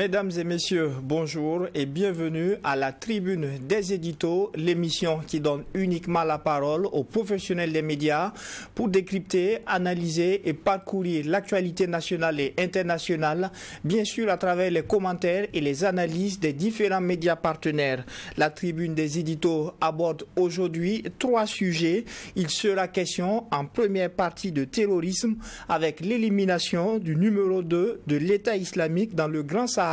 Mesdames et messieurs, bonjour et bienvenue à la Tribune des éditos, l'émission qui donne uniquement la parole aux professionnels des médias pour décrypter, analyser et parcourir l'actualité nationale et internationale, bien sûr à travers les commentaires et les analyses des différents médias partenaires. La Tribune des éditos aborde aujourd'hui 3 sujets. Il sera question en première partie de terrorisme avec l'élimination du numéro 2 de l'État islamique dans le Grand Sahara.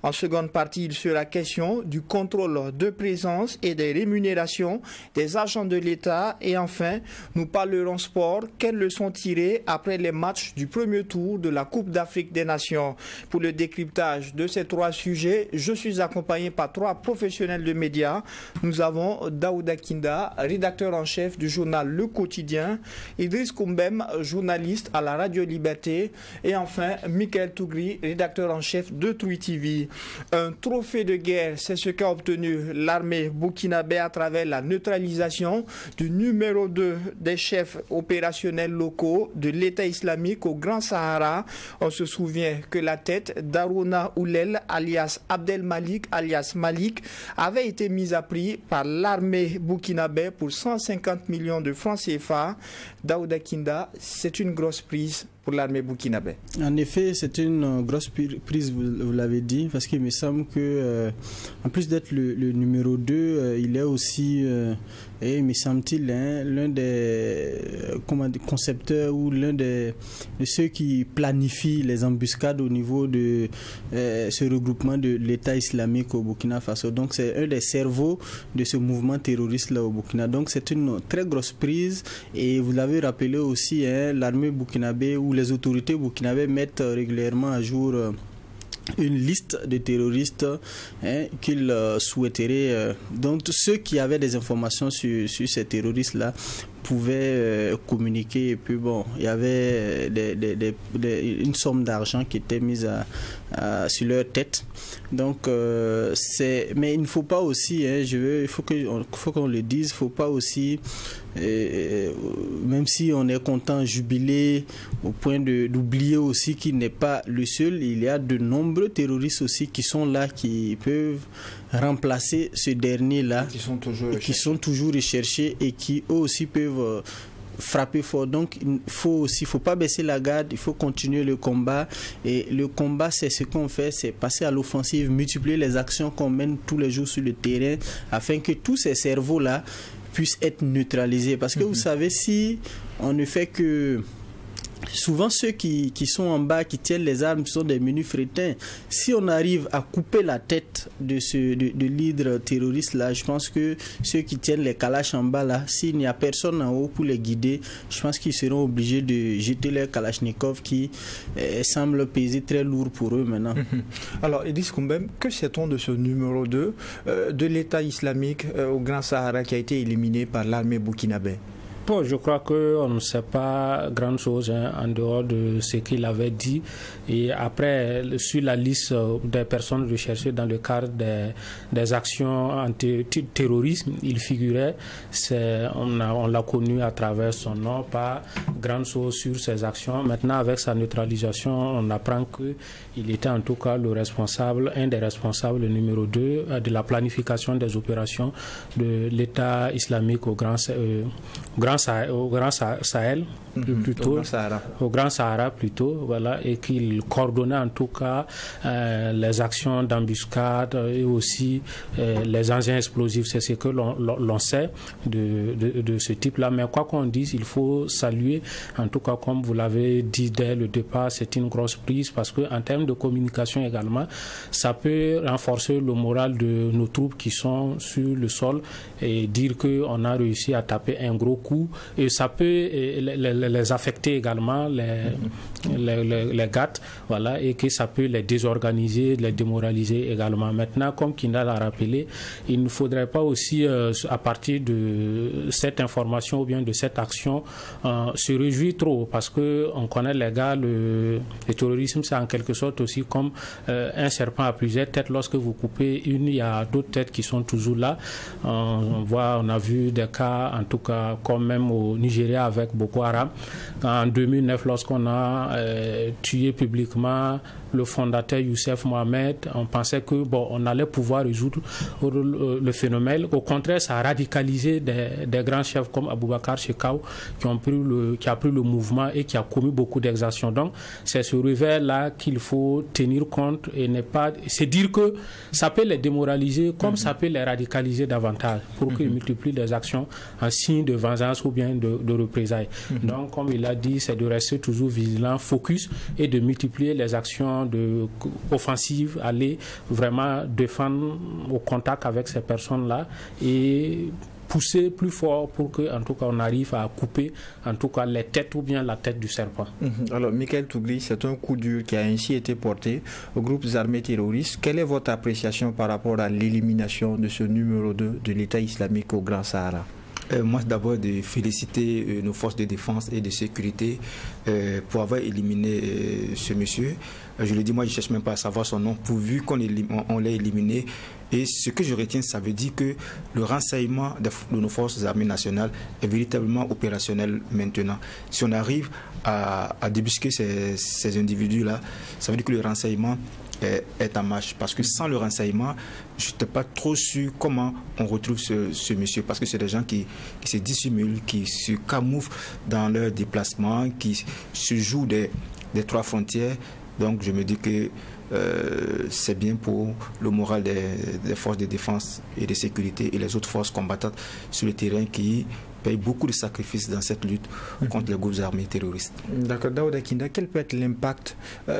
En seconde partie, il sera question du contrôle de présence et des rémunérations des agents de l'État. Et enfin, nous parlerons sport. Quelles leçons tirer après les matchs du premier tour de la Coupe d'Afrique des Nations? Pour le décryptage de ces 3 sujets, je suis accompagné par 3 professionnels de médias. Nous avons Daouda Kinda, rédacteur en chef du journal Le Quotidien, Idriss Koumbem, journaliste à la Radio Liberté, et enfin Michael Tougri, rédacteur en chef de Twi TV. Un trophée de guerre, c'est ce qu'a obtenu l'armée burkinabé à travers la neutralisation du numéro 2 des chefs opérationnels locaux de l'État islamique au Grand Sahara. On se souvient que la tête d'Arouna Oulel, alias Abdel Malik, alias Malik, avait été mise à prix par l'armée burkinabé pour 150 millions de francs CFA. Daouda Kinda, c'est une grosse prise pour l'armée burkinabé. En effet, c'est une grosse prise, vous l'avez dit, parce qu'il me semble que, en plus d'être le numéro 2, il est aussi, et me semble-t-il, l'un des concepteurs ou l'un de ceux qui planifient les embuscades au niveau de ce regroupement de l'État islamique au Burkina Faso. Donc, c'est un des cerveaux de ce mouvement terroriste-là au Burkina. Donc, c'est une très grosse prise. Et vous l'avez rappelé aussi, l'armée burkinabé ou les autorités burkinabées mettent régulièrement à jour une liste de terroristes qu'ils souhaiteraient. Donc ceux qui avaient des informations sur ces terroristes-là pouvaient communiquer, et puis bon, il y avait une somme d'argent qui était mise sur leur tête. Donc mais il ne faut pas aussi, il faut qu'on le dise, il ne faut pas aussi, même si on est content, jubilé au point d'oublier aussi qu'il n'est pas le seul. Il y a de nombreux terroristes aussi qui sont là, qui peuvent remplacer ce dernier-là, qui sont toujours recherchés et qui eux aussi peuvent frapper fort. Donc il faut pas baisser la garde, il faut continuer le combat. Et le combat, c'est ce qu'on fait, c'est passer à l'offensive, multiplier les actions qu'on mène tous les jours sur le terrain, afin que tous ces cerveaux-là puissent être neutralisés. Parce que vous savez, si on ne fait que... Souvent ceux qui sont en bas, qui tiennent les armes, sont des menus frétins. Si on arrive à couper la tête de l'hydre terroriste là, je pense que ceux qui tiennent les kalachs en bas là, s'il n'y a personne en haut pour les guider, je pense qu'ils seront obligés de jeter leurs kalachnikovs qui semblent peser très lourd pour eux maintenant. Alors Idriss Koumbem, que sait-on de ce numéro 2 de l'État islamique au Grand Sahara qui a été éliminé par l'armée burkinabé? Bon, je crois qu'on ne sait pas grand-chose en dehors de ce qu'il avait dit. Et après, sur la liste des personnes recherchées dans le cadre des actions anti-terrorisme, il figurait, on l'a connu à travers son nom, pas grand-chose sur ses actions. Maintenant, avec sa neutralisation, on apprend qu'il était en tout cas un des responsables, le numéro 2, de la planification des opérations de l'État islamique au Grand Sahel, plutôt, au Grand Sahara plutôt, voilà, et qu'il coordonnait en tout cas les actions d'embuscade et aussi les engins explosifs. C'est ce que l'on sait de ce type-là. Mais quoi qu'on dise, il faut saluer, en tout cas comme vous l'avez dit dès le départ, c'est une grosse prise parce qu'en termes de communication également, ça peut renforcer le moral de nos troupes qui sont sur le sol et dire qu'on a réussi à taper un gros coup. Et ça peut les affecter également, les gâtes, voilà, et que ça peut les désorganiser, les démoraliser également. Maintenant, comme Kinda l'a rappelé, il ne faudrait pas aussi, à partir de cette information ou bien de cette action, se réjouir trop, parce qu'on connaît les gars, le terrorisme, c'est en quelque sorte aussi comme un serpent à plusieurs têtes. Lorsque vous coupez une, il y a d'autres têtes qui sont toujours là. On a vu des cas, en tout cas, comme même au Nigeria avec Boko Haram. En 2009, lorsqu'on a tué publiquement le fondateur Youssef Mohamed, on pensait que on allait pouvoir résoudre le phénomène. Au contraire, ça a radicalisé des grands chefs comme Aboubakar Shekau qui a pris le mouvement et qui a commis beaucoup d'exactions. Donc, c'est ce réveil-là qu'il faut tenir compte et ne pas... C'est dire que ça peut les démoraliser comme ça peut les radicaliser davantage pour qu'ils multiplient des actions en signe de vengeance ou bien de représailles. Donc, comme il a dit, c'est de rester toujours vigilant, focus et de multiplier les actions offensives, aller vraiment défendre au contact avec ces personnes-là et pousser plus fort pour que, en tout cas, on arrive à couper, en tout cas, les têtes ou bien la tête du serpent. Alors, Michael Tougli, c'est un coup dur qui a ainsi été porté aux groupes armés terroristes. Quelle est votre appréciation par rapport à l'élimination de ce numéro 2 de l'État islamique au Grand Sahara? Moi, d'abord, de féliciter nos forces de défense et de sécurité pour avoir éliminé ce monsieur. Je le dis, moi, je ne cherche même pas à savoir son nom, pourvu qu'on l'ait éliminé. Et ce que je retiens, ça veut dire que le renseignement de nos forces armées nationales est véritablement opérationnel maintenant. Si on arrive à débusquer ces individus-là, ça veut dire que le renseignement est en marche. Parce que sans le renseignement, je n'étais pas trop sûr comment on retrouve ce monsieur. Parce que c'est des gens qui se dissimulent, qui se camouflent dans leurs déplacements, qui se jouent des trois frontières. Donc je me dis que c'est bien pour le moral des forces de défense et de sécurité et les autres forces combattantes sur le terrain qui payent beaucoup de sacrifices dans cette lutte contre les groupes armés terroristes. D'accord. Daouda Kinda, quel peut être l'impact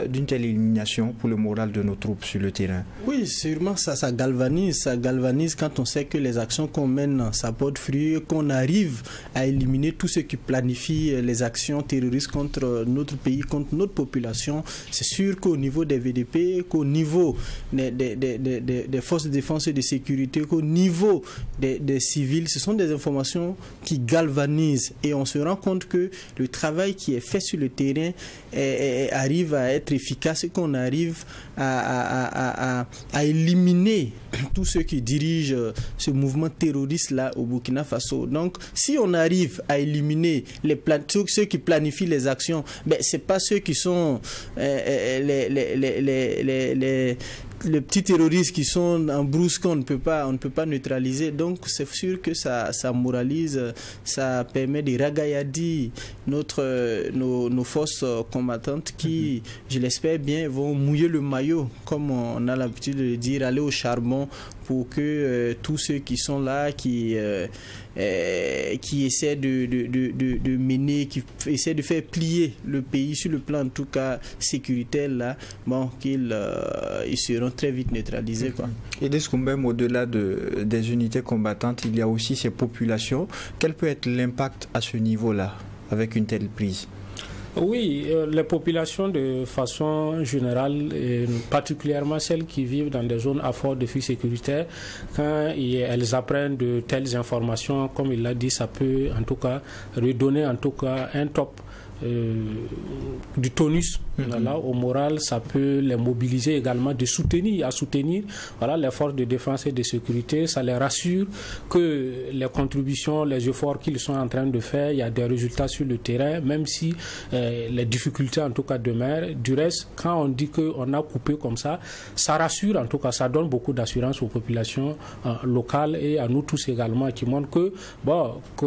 d'une telle élimination pour le moral de nos troupes sur le terrain? Oui, sûrement ça galvanise. Ça galvanise quand on sait que les actions qu'on mène, ça porte fruit, qu'on arrive à éliminer tous ceux qui planifient les actions terroristes contre notre pays, contre notre population. C'est sûr qu'au niveau des VDP, qu'au niveau des forces de défense et de sécurité, qu'au niveau des civils, ce sont des informations qui galvanise et on se rend compte que le travail qui est fait sur le terrain arrive à être efficace et qu'on arrive à éliminer tous ceux qui dirigent ce mouvement terroriste-là au Burkina Faso. Donc, si on arrive à éliminer ceux qui planifient les actions, ce n'est pas ceux qui sont les petits terroristes qui sont en brousse qu'on ne peut pas neutraliser. Donc c'est sûr que ça moralise, ça permet de ragaillader nos forces combattantes qui, je l'espère bien, vont mouiller le maillot, comme on a l'habitude de le dire, aller au charbon pour que tous ceux qui sont là, qui essaient de mener, qui essaient de faire plier le pays sur le plan en tout cas sécuritaire là, qu'ils seront très vite neutralisés, quoi. Et Descoumbem, au-delà des unités combattantes, il y a aussi ces populations. Quel peut être l'impact à ce niveau-là avec une telle prise? Oui, les populations de façon générale, et particulièrement celles qui vivent dans des zones à fort défi sécuritaire, quand elles apprennent de telles informations, comme il l'a dit, ça peut en tout cas redonner en tout cas un top du tonus au moral, ça peut les mobiliser également, à soutenir les forces de défense et de sécurité. Ça les rassure que les contributions, les efforts qu'ils sont en train de faire, il y a des résultats sur le terrain, même si les difficultés en tout cas demeurent. Du reste, quand on dit qu'on a coupé comme ça rassure, en tout cas ça donne beaucoup d'assurance aux populations locales et à nous tous également, qui montrent que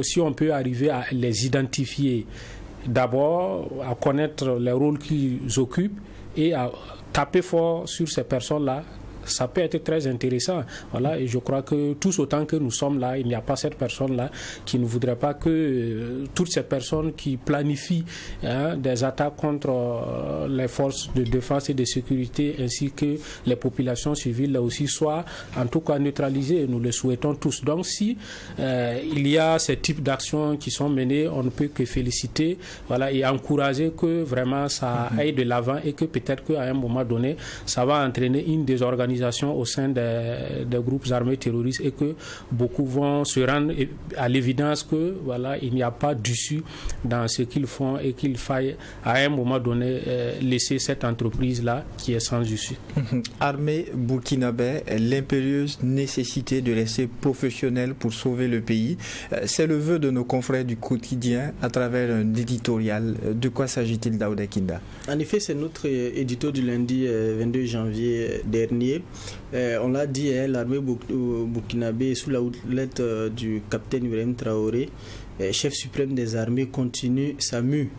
si on peut arriver à les identifier, d'abord à connaître les rôles qu'ils occupent et à taper fort sur ces personnes-là, ça peut être très intéressant. Voilà, et je crois que tous autant que nous sommes là, il n'y a pas cette personne-là qui ne voudrait pas que toutes ces personnes qui planifient des attaques contre les forces de défense et de sécurité ainsi que les populations civiles là aussi soient en tout cas neutralisées. Nous le souhaitons tous. Donc si il y a ce type d'actions qui sont menées, on ne peut que féliciter, et encourager que vraiment ça aille de l'avant et que peut-être qu'à un moment donné, ça va entraîner une désorganisation organisations au sein des groupes armés terroristes et que beaucoup vont se rendre à l'évidence que voilà, il n'y a pas d'issue dans ce qu'ils font et qu'il faille à un moment donné laisser cette entreprise-là qui est sans issue. Armée burkinabé, l'impérieuse nécessité de rester professionnel pour sauver le pays, c'est le vœu de nos confrères du quotidien à travers un éditorial. De quoi s'agit-il, Daouda Kinda? En effet, c'est notre édito du lundi 22 janvier dernier. On l'a dit, l'armée burkinabé sous la houlette du capitaine Ibrahim Traoré, chef suprême des armées, continue sa mue.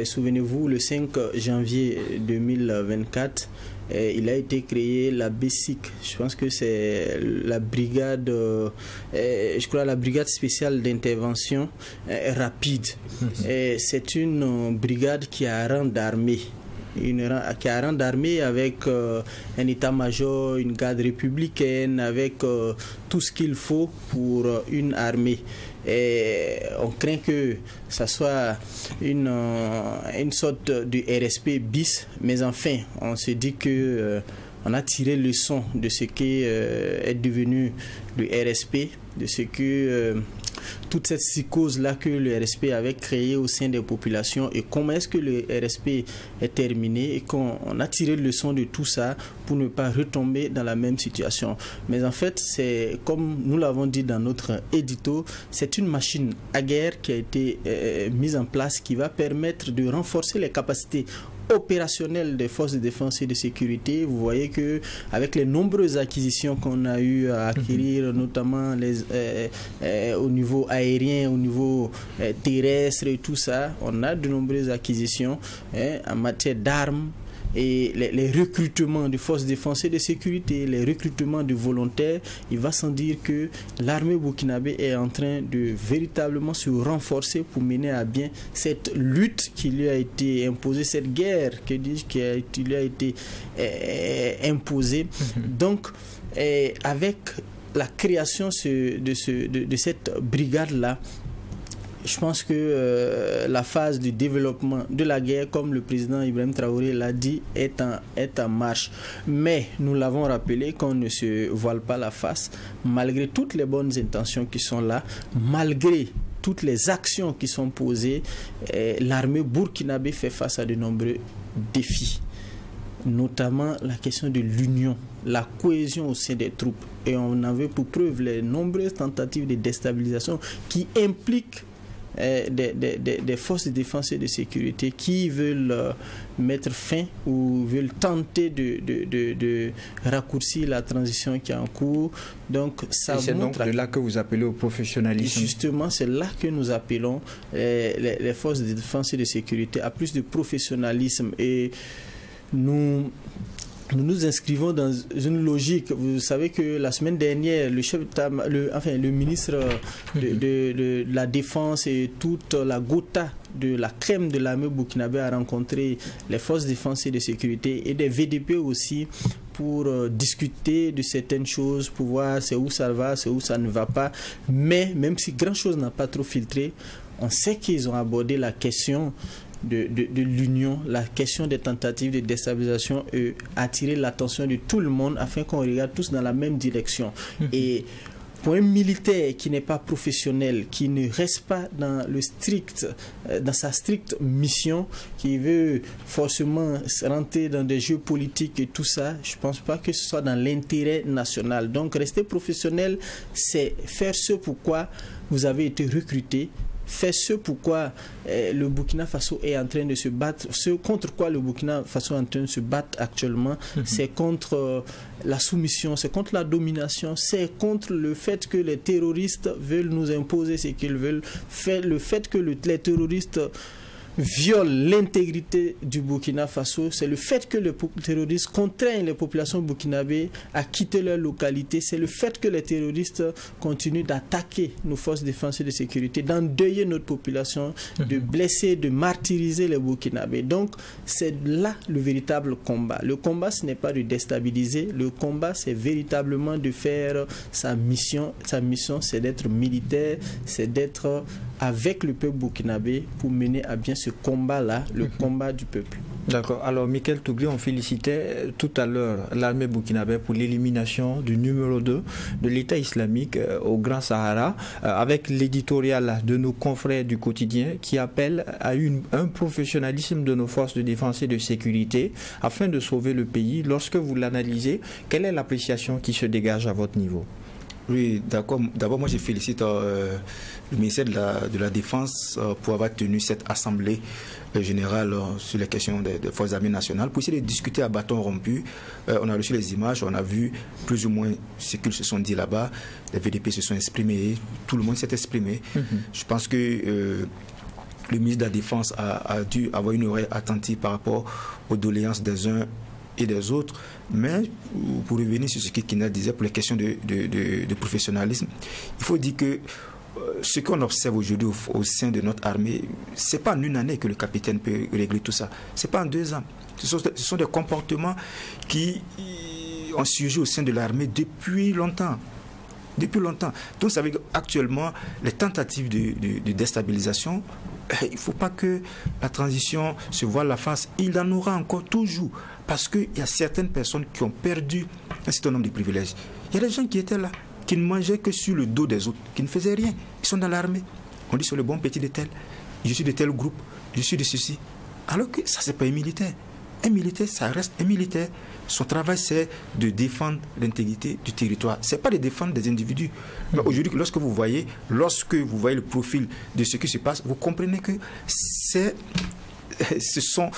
Souvenez-vous, le 5 janvier 2024, il a été créé la BESIC. Je pense que c'est la brigade, la brigade spéciale d'intervention rapide. C'est une brigade qui a rang d'armée. Qui a rang d'armée avec un état-major, une garde républicaine, avec tout ce qu'il faut pour une armée. Et on craint que ça soit une sorte de RSP bis, mais enfin, on se dit que on a tiré leçon de ce qui est devenu le RSP, de ce que toute cette psychose-là que le RSP avait créée au sein des populations et comment est-ce que le RSP est terminé et qu'on a tiré leçon de tout ça pour ne pas retomber dans la même situation. Mais en fait, c'est comme nous l'avons dit dans notre édito, c'est une machine à guerre qui a été mise en place qui va permettre de renforcer les capacités opérationnel des forces de défense et de sécurité. Vous voyez que avec les nombreuses acquisitions qu'on a eu à acquérir, notamment au niveau aérien, au niveau terrestre et tout ça, on a de nombreuses acquisitions en matière d'armes. Et les recrutements de forces de défense et de sécurité, les recrutements de volontaires, il va sans dire que l'armée burkinabé est en train de véritablement se renforcer pour mener à bien cette lutte qui lui a été imposée, cette guerre qui lui a été imposée. Donc, avec la création de cette brigade-là, je pense que la phase du développement de la guerre, comme le président Ibrahim Traoré l'a dit, est en marche. Mais nous l'avons rappelé qu'on ne se voile pas la face, malgré toutes les bonnes intentions qui sont là, malgré toutes les actions qui sont posées, l'armée burkinabé fait face à de nombreux défis, notamment la question de l'union, la cohésion au sein des troupes. Et on avait pour preuve les nombreuses tentatives de déstabilisation qui impliquent des forces de défense et de sécurité qui veulent mettre fin ou veulent tenter de raccourcir la transition qui est en cours. Donc, ça c'est donc de là que vous appelez au professionnalisme. Justement, c'est là que nous appelons les forces de défense et de sécurité à plus de professionnalisme. Et nous nous inscrivons dans une logique. Vous savez que la semaine dernière, le ministre de la Défense et toute la gotha de la crème de l'armée burkinabé a rencontré les forces de défense et de sécurité et des VDP aussi pour discuter de certaines choses, pour voir c'est où ça va, c'est où ça ne va pas. Mais même si grand chose n'a pas trop filtré, on sait qu'ils ont abordé la question de l'union, la question des tentatives de déstabilisation et attirer l'attention de tout le monde afin qu'on regarde tous dans la même direction. Et pour un militaire qui n'est pas professionnel, qui ne reste pas dans sa stricte mission, qui veut forcément rentrer dans des jeux politiques et tout ça, je ne pense pas que ce soit dans l'intérêt national. Donc rester professionnel, c'est faire ce pourquoi vous avez été recruté, fait ce pourquoi le Burkina Faso est en train de se battre, ce contre quoi le Burkina Faso est en train de se battre actuellement, c'est contre la soumission, c'est contre la domination, c'est contre le fait que les terroristes veulent nous imposer ce qu'ils veulent, le fait que les terroristes viole l'intégrité du Burkina Faso, c'est le fait que les terroristes contraignent les populations burkinabées à quitter leur localité, c'est le fait que les terroristes continuent d'attaquer nos forces de défense et de sécurité, d'endeuiller notre population, de blesser, de martyriser les Burkinabés. Donc c'est là le véritable combat. Le combat, ce n'est pas de déstabiliser, le combat, c'est véritablement de faire sa mission. Sa mission, c'est d'être militaire, c'est d'être avec le peuple burkinabé pour mener à bien ce combat-là, le combat du peuple. D'accord. Alors, Michael Tougri, on félicitait tout à l'heure l'armée burkinabé pour l'élimination du numéro 2 de l'État islamique au Grand Sahara, avec l'éditorial de nos confrères du quotidien qui appelle à un professionnalisme de nos forces de défense et de sécurité afin de sauver le pays. Lorsque vous l'analysez, quelle est l'appréciation qui se dégage à votre niveau? Oui, d'accord. D'abord, moi, je félicite le ministère de la Défense pour avoir tenu cette assemblée générale sur les questions des forces armées nationales pour essayer de discuter à bâton rompu. On a reçu les images, on a vu plus ou moins ce qu'ils se sont dit là-bas. Les VDP se sont exprimés, tout le monde s'est exprimé. Je pense que le ministre de la Défense a dû avoir une oreille attentive par rapport aux doléances des uns et des autres. Mais pour revenir sur ce que Kina disait pour les questions de professionnalisme, il faut dire que ce qu'on observe aujourd'hui au sein de notre armée, ce n'est pas en une année que le capitaine peut régler tout ça. Ce n'est pas en 2 ans. Ce sont des comportements qui ont surgi au sein de l'armée depuis longtemps. Depuis longtemps. Donc ça veut dire qu'actuellement, les tentatives de déstabilisation, il ne faut pas que la transition se voie la face. Il en aura encore toujours. Parce qu'il y a certaines personnes qui ont perdu un certain nombre de privilèges. Il y a des gens qui étaient là, qui ne mangeaient que sur le dos des autres, qui ne faisaient rien. Ils sont dans l'armée. On dit sur le bon petit de tel, je suis de tel groupe, je suis de ceci. Alors que ça, ce n'est pas un militaire. Un militaire, ça reste un militaire. Son travail, c'est de défendre l'intégrité du territoire. Ce n'est pas de défendre des individus. Mais aujourd'hui, lorsque vous voyez le profil de ce qui se passe, vous comprenez que ce sont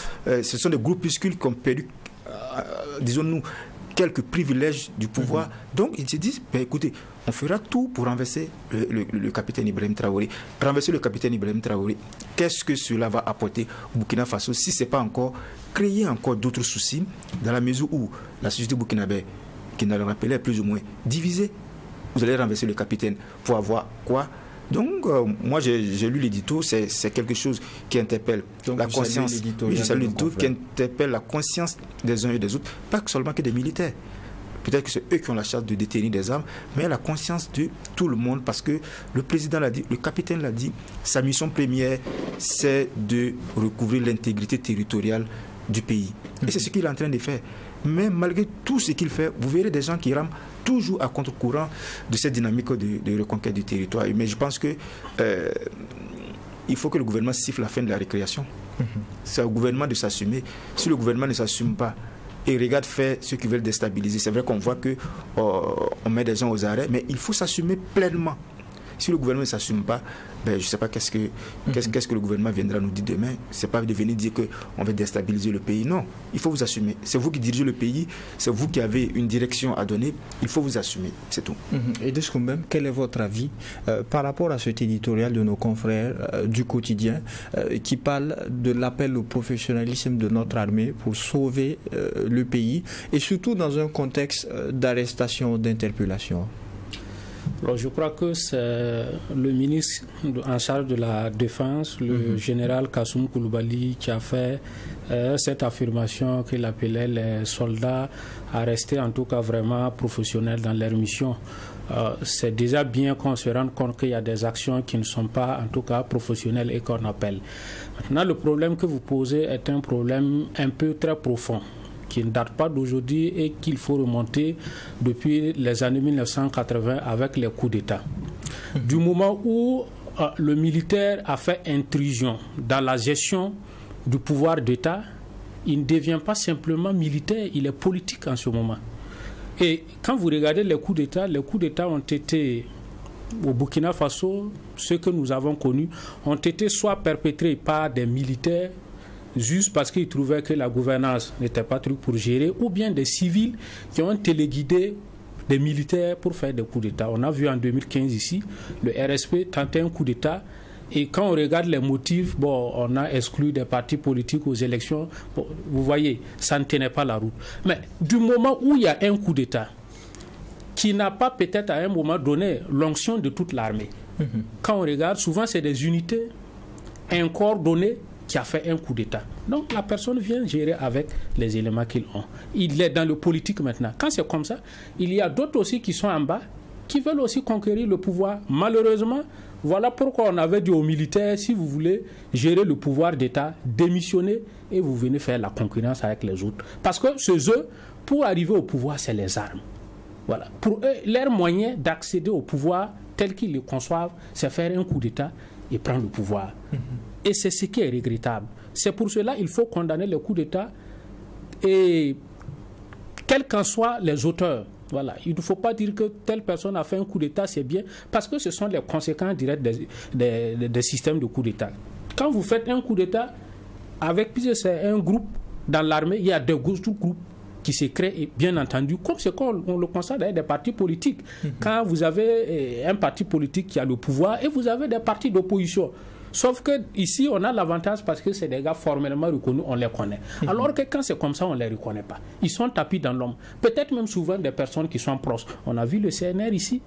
des groupuscules qui ont perdu, disons-nous, quelques privilèges du pouvoir. Donc, ils se disent, écoutez, on fera tout pour renverser le capitaine Ibrahim Traoré. Renverser le capitaine Ibrahim Traoré, qu'est-ce que cela va apporter au Burkina Faso si ce n'est pas encore créer encore d'autres soucis dans la mesure où la société burkinabé, qui nous le rappelait, plus ou moins divisée. Vous allez renverser le capitaine pour avoir quoi? Donc, moi, j'ai lu l'édito, c'est quelque chose qui interpelle la conscience. Oui, je salue l'édito qui interpelle la conscience des uns et des autres, pas seulement que des militaires. Peut-être que c'est eux qui ont la charge de détenir des armes, mais la conscience de tout le monde, parce que le président l'a dit, le capitaine l'a dit, sa mission première, c'est de recouvrir l'intégrité territoriale du pays. Et c'est ce qu'il est en train de faire. Mais malgré tout ce qu'il fait, vous verrez des gens qui rament toujours à contre-courant de cette dynamique de reconquête du territoire. Mais je pense que il faut que le gouvernement siffle la fin de la récréation. C'est au gouvernement de s'assumer. Si le gouvernement ne s'assume pas et regarde faire ceux qui veulent déstabiliser, c'est vrai qu'on voit qu'on met des gens aux arrêts, mais il faut s'assumer pleinement. Si le gouvernement ne s'assume pas, je ne sais pas qu'est-ce que le gouvernement viendra nous dire demain. Ce n'est pas de venir dire qu'on va déstabiliser le pays. Non, il faut vous assumer. C'est vous qui dirigez le pays, c'est vous qui avez une direction à donner. Il faut vous assumer, c'est tout. Et de ce que même, quel est votre avis par rapport à cet éditorial de nos confrères du quotidien qui parle de l'appel au professionnalisme de notre armée pour sauver le pays et surtout dans un contexte d'arrestation, d'interpellation? Alors, je crois que c'est le ministre en charge de la Défense, le général Kassoum Koulibaly, qui a fait cette affirmation qu'il appelait les soldats à rester en tout cas vraiment professionnels dans leur mission. C'est déjà bien qu'on se rende compte qu'il y a des actions qui ne sont pas en tout cas professionnelles et qu'on appelle. Maintenant, le problème que vous posez est un problème un peu très profond, qui ne date pas d'aujourd'hui et qu'il faut remonter depuis les années 1980 avec les coups d'État. Du moment où le militaire a fait intrusion dans la gestion du pouvoir d'État, il ne devient pas simplement militaire, il est politique en ce moment. Et quand vous regardez les coups d'État ont été, au Burkina Faso, ceux que nous avons connus, ont été soit perpétrés par des militaires, juste parce qu'ils trouvaient que la gouvernance n'était pas truc pour gérer, ou bien des civils qui ont téléguidé des militaires pour faire des coups d'État. On a vu en 2015 ici, le RSP tentait un coup d'État, et quand on regarde les motifs, on a exclu des partis politiques aux élections. Vous voyez, ça ne tenait pas la route. Mais du moment où il y a un coup d'État, qui n'a pas peut-être à un moment donné l'onction de toute l'armée, quand on regarde, souvent c'est des unités, un corps donné, qui a fait un coup d'État. Donc la personne vient gérer avec les éléments qu'ils ont. Il est dans le politique maintenant. Quand c'est comme ça, il y a d'autres aussi qui sont en bas qui veulent aussi conquérir le pouvoir. Malheureusement, voilà pourquoi on avait dit aux militaires, si vous voulez gérer le pouvoir d'État, démissionnez et vous venez faire la concurrence avec les autres. Parce que ceux eux, pour arriver au pouvoir, c'est les armes. Voilà. Pour eux, leur moyen d'accéder au pouvoir tel qu'ils le conçoivent, c'est faire un coup d'État et prendre le pouvoir. Et c'est ce qui est regrettable. C'est pour cela qu'il faut condamner le coup d'État et quels qu'en soient les auteurs. Voilà. Il ne faut pas dire que telle personne a fait un coup d'État, c'est bien, parce que ce sont les conséquences directes des systèmes de coup d'État. Quand vous faites un coup d'État, puisque c'est un groupe dans l'armée, il y a des groupes qui se créent, et bien entendu, comme c'est qu'on le constate dans des partis politiques. Quand vous avez un parti politique qui a le pouvoir et vous avez des partis d'opposition. Sauf que ici, on a l'avantage parce que c'est des gars formellement reconnus, on les connaît. Alors que quand c'est comme ça, on ne les reconnaît pas. Ils sont tapis dans l'ombre. Peut-être même souvent des personnes qui sont proches. On a vu le CNR ici.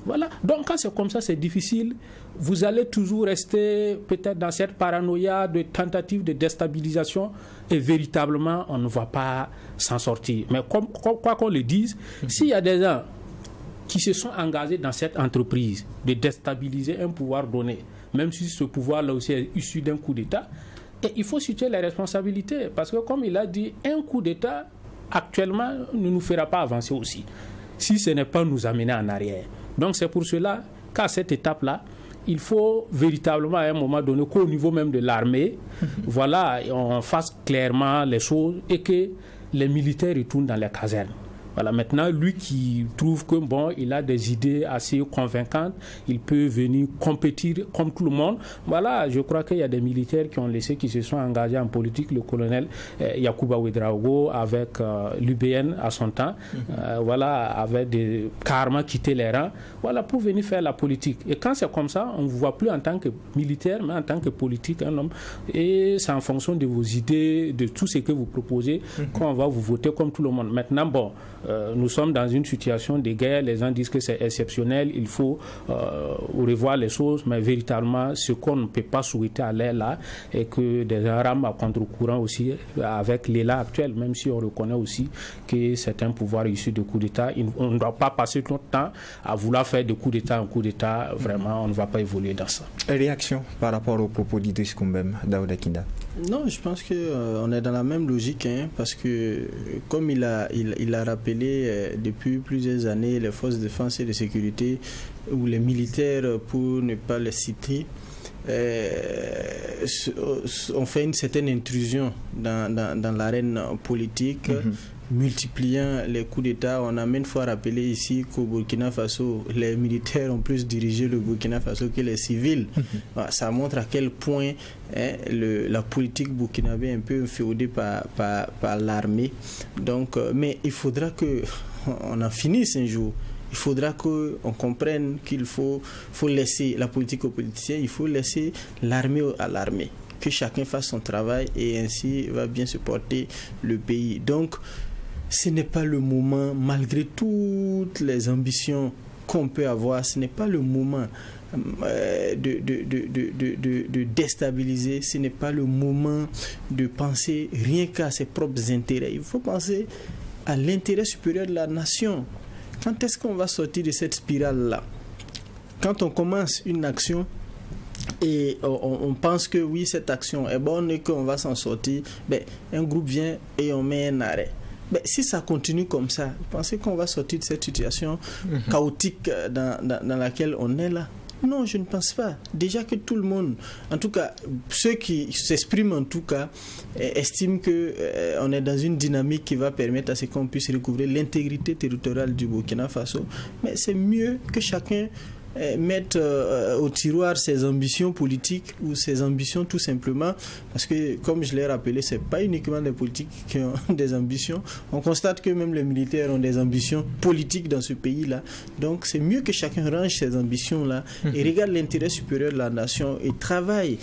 Voilà. Donc quand c'est comme ça, c'est difficile. Vous allez toujours rester peut-être dans cette paranoïa de tentative de déstabilisation et véritablement, on ne va pas s'en sortir. Mais quoi qu'on le dise, s'il y a des gens qui se sont engagés dans cette entreprise de déstabiliser un pouvoir donné, même si ce pouvoir-là aussi est issu d'un coup d'État, et il faut situer les responsabilités. Parce que comme il a dit, un coup d'État, actuellement, ne nous fera pas avancer aussi, si ce n'est pas nous amener en arrière. Donc c'est pour cela qu'à cette étape-là, il faut véritablement à un moment donné qu'au niveau même de l'armée, voilà, on fasse clairement les choses et que les militaires retournent dans les casernes. Voilà, maintenant, lui qui trouve que bon, il a des idées assez convaincantes, il peut venir compétir comme tout le monde. Voilà, je crois qu'il y a des militaires qui se sont engagés en politique. Le colonel Yacouba Ouedraogo avec l'UBN à son temps, voilà, avait carrément quitté les rangs, voilà, pour venir faire la politique. Et quand c'est comme ça, on ne vous voit plus en tant que militaire, mais en tant que politique, un homme. Et c'est en fonction de vos idées, de tout ce que vous proposez, qu'on va vous voter comme tout le monde. Maintenant, bon, nous sommes dans une situation de guerre, les gens disent que c'est exceptionnel, il faut revoir les choses, mais véritablement ce qu'on ne peut pas souhaiter à l'air là, et que des rames à contre-courant aussi avec l'élan actuel, même si on reconnaît aussi que c'est un pouvoir issu de coup d'État. On ne doit pas passer tout le temps à vouloir faire de coup d'État en coup d'État, vraiment on ne va pas évoluer dans ça. Réaction par rapport aux propos d'Idriss Koumbem, Daouda Kinda? Non, je pense qu'on est dans la même logique, parce que comme il a rappelé depuis plusieurs années, les forces de défense et de sécurité ou les militaires, pour ne pas les citer, on fait une certaine intrusion dans l'arène politique, multipliant les coups d'État. On a maintes fois rappelé ici qu'au Burkina Faso, les militaires ont plus dirigé le Burkina Faso que les civils. Ça montre à quel point la politique burkinabé est un peu féodée par l'armée. Donc, mais il faudra qu'on en finisse un jour. Il faudra qu'on comprenne qu'il faut laisser la politique aux politiciens, il faut laisser l'armée à l'armée. Que chacun fasse son travail et ainsi va bien se porter le pays. Donc, ce n'est pas le moment, malgré toutes les ambitions qu'on peut avoir, ce n'est pas le moment de déstabiliser, ce n'est pas le moment de penser rien qu'à ses propres intérêts. Il faut penser à l'intérêt supérieur de la nation. Quand est-ce qu'on va sortir de cette spirale-là? Quand on commence une action et on pense que oui, cette action est bonne et qu'on va s'en sortir, un groupe vient et on met un arrêt. Si ça continue comme ça, vous pensez qu'on va sortir de cette situation chaotique dans laquelle on est là? Non, je ne pense pas. Déjà que tout le monde, en tout cas, ceux qui s'expriment en tout cas, estiment qu'on est dans une dynamique qui va permettre à ce qu'on puisse recouvrer l'intégrité territoriale du Burkina Faso. Mais c'est mieux que chacun mettre au tiroir ses ambitions politiques ou ses ambitions tout simplement, parce que comme je l'ai rappelé, c'est pas uniquement les politiques qui ont des ambitions. On constate que même les militaires ont des ambitions politiques dans ce pays-là. Donc c'est mieux que chacun range ses ambitions-là et regarde l'intérêt supérieur de la nation et travaille,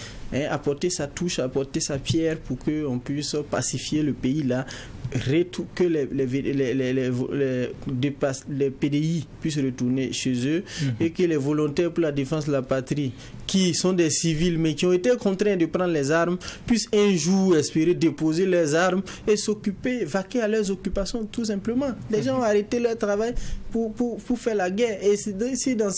apporter sa touche, apporter sa pierre pour qu'on puisse pacifier le pays-là, que les PDI puissent retourner chez eux et que les volontaires pour la défense de la patrie, qui sont des civils mais qui ont été contraints de prendre les armes, puissent un jour espérer déposer les armes et s'occuper, vaquer à leurs occupations tout simplement. Les gens ont arrêté leur travail, pour faire la guerre. Et c'est dans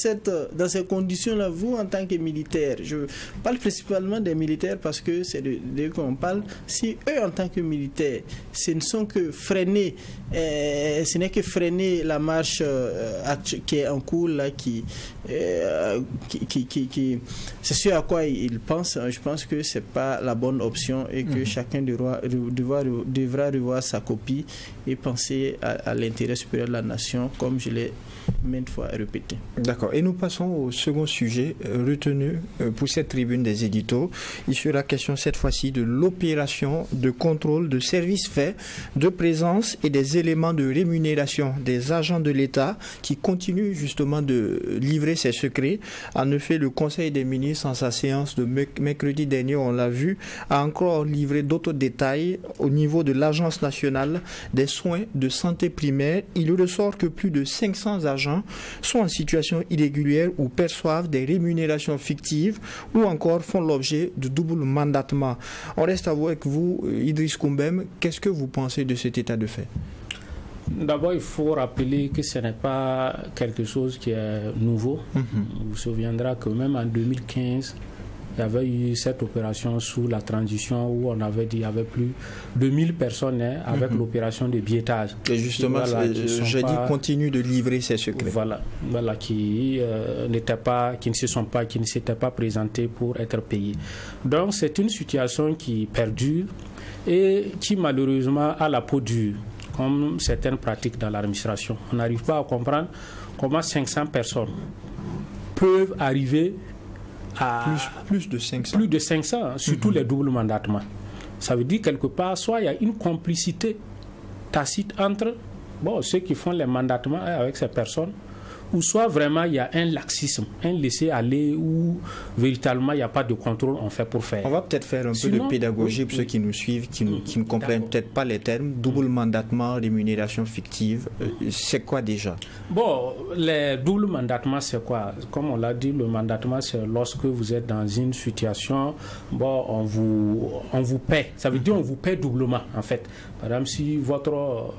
ces conditions-là, vous, en tant que militaire, je parle principalement des militaires parce que c'est de qu'on parle, si eux, en tant que militaires, ce ne sont que freiner, ce n'est que freiner la marche qui est en cours, là, c'est ce à quoi ils pensent. Je pense que c'est pas la bonne option et que chacun devra revoir sa copie et penser à l'intérêt supérieur de la nation, comme je l'ai maintes fois répété. D'accord. Et nous passons au second sujet retenu pour cette tribune des éditos. Il sera question cette fois-ci de l'opération de contrôle de services faits, de présence et des éléments de rémunération des agents de l'État qui continuent justement de livrer ces secrets. En effet, le Conseil des ministres, en sa séance de mercredi dernier, on l'a vu, a encore livré d'autres détails au niveau de l'Agence nationale des soins de santé primaire. Il ressort que plus de 500 agents sont en situation irrégulière ou perçoivent des rémunérations fictives ou encore font l'objet de double mandatement. On reste avec vous, Idriss Koumbem. Qu'est-ce que vous pensez de cet état de fait? D'abord, il faut rappeler que ce n'est pas quelque chose qui est nouveau. Vous vous souviendrez que même en 2015, il y avait eu cette opération sous la transition où on avait dit qu'il y avait plus de 1000 personnes avec l'opération de biaitage. Et justement, j'ai dit continue de livrer ces secrets. Voilà, qui ne s'étaient pas présentés pour être payés. Donc, c'est une situation qui perdure et qui malheureusement a la peau dure, comme certaines pratiques dans l'administration. On n'arrive pas à comprendre comment 500 personnes peuvent arriver à plus de 500. Plus de 500, surtout les doubles mandatements. Ça veut dire quelque part, soit il y a une complicité tacite entre ceux qui font les mandatements avec ces personnes, ou soit vraiment il y a un laxisme, un laisser-aller où véritablement il n'y a pas de contrôle en fait pour faire. On va peut-être faire un peu de pédagogie pour ceux qui nous suivent, qui ne comprennent peut-être pas les termes. Double mandatement, rémunération fictive, c'est quoi déjà? Les doubles mandatements, c'est quoi? Comme on l'a dit, le mandatement, c'est lorsque vous êtes dans une situation, on vous paie. Ça veut dire on vous paie doublement en fait. Par exemple, si votre...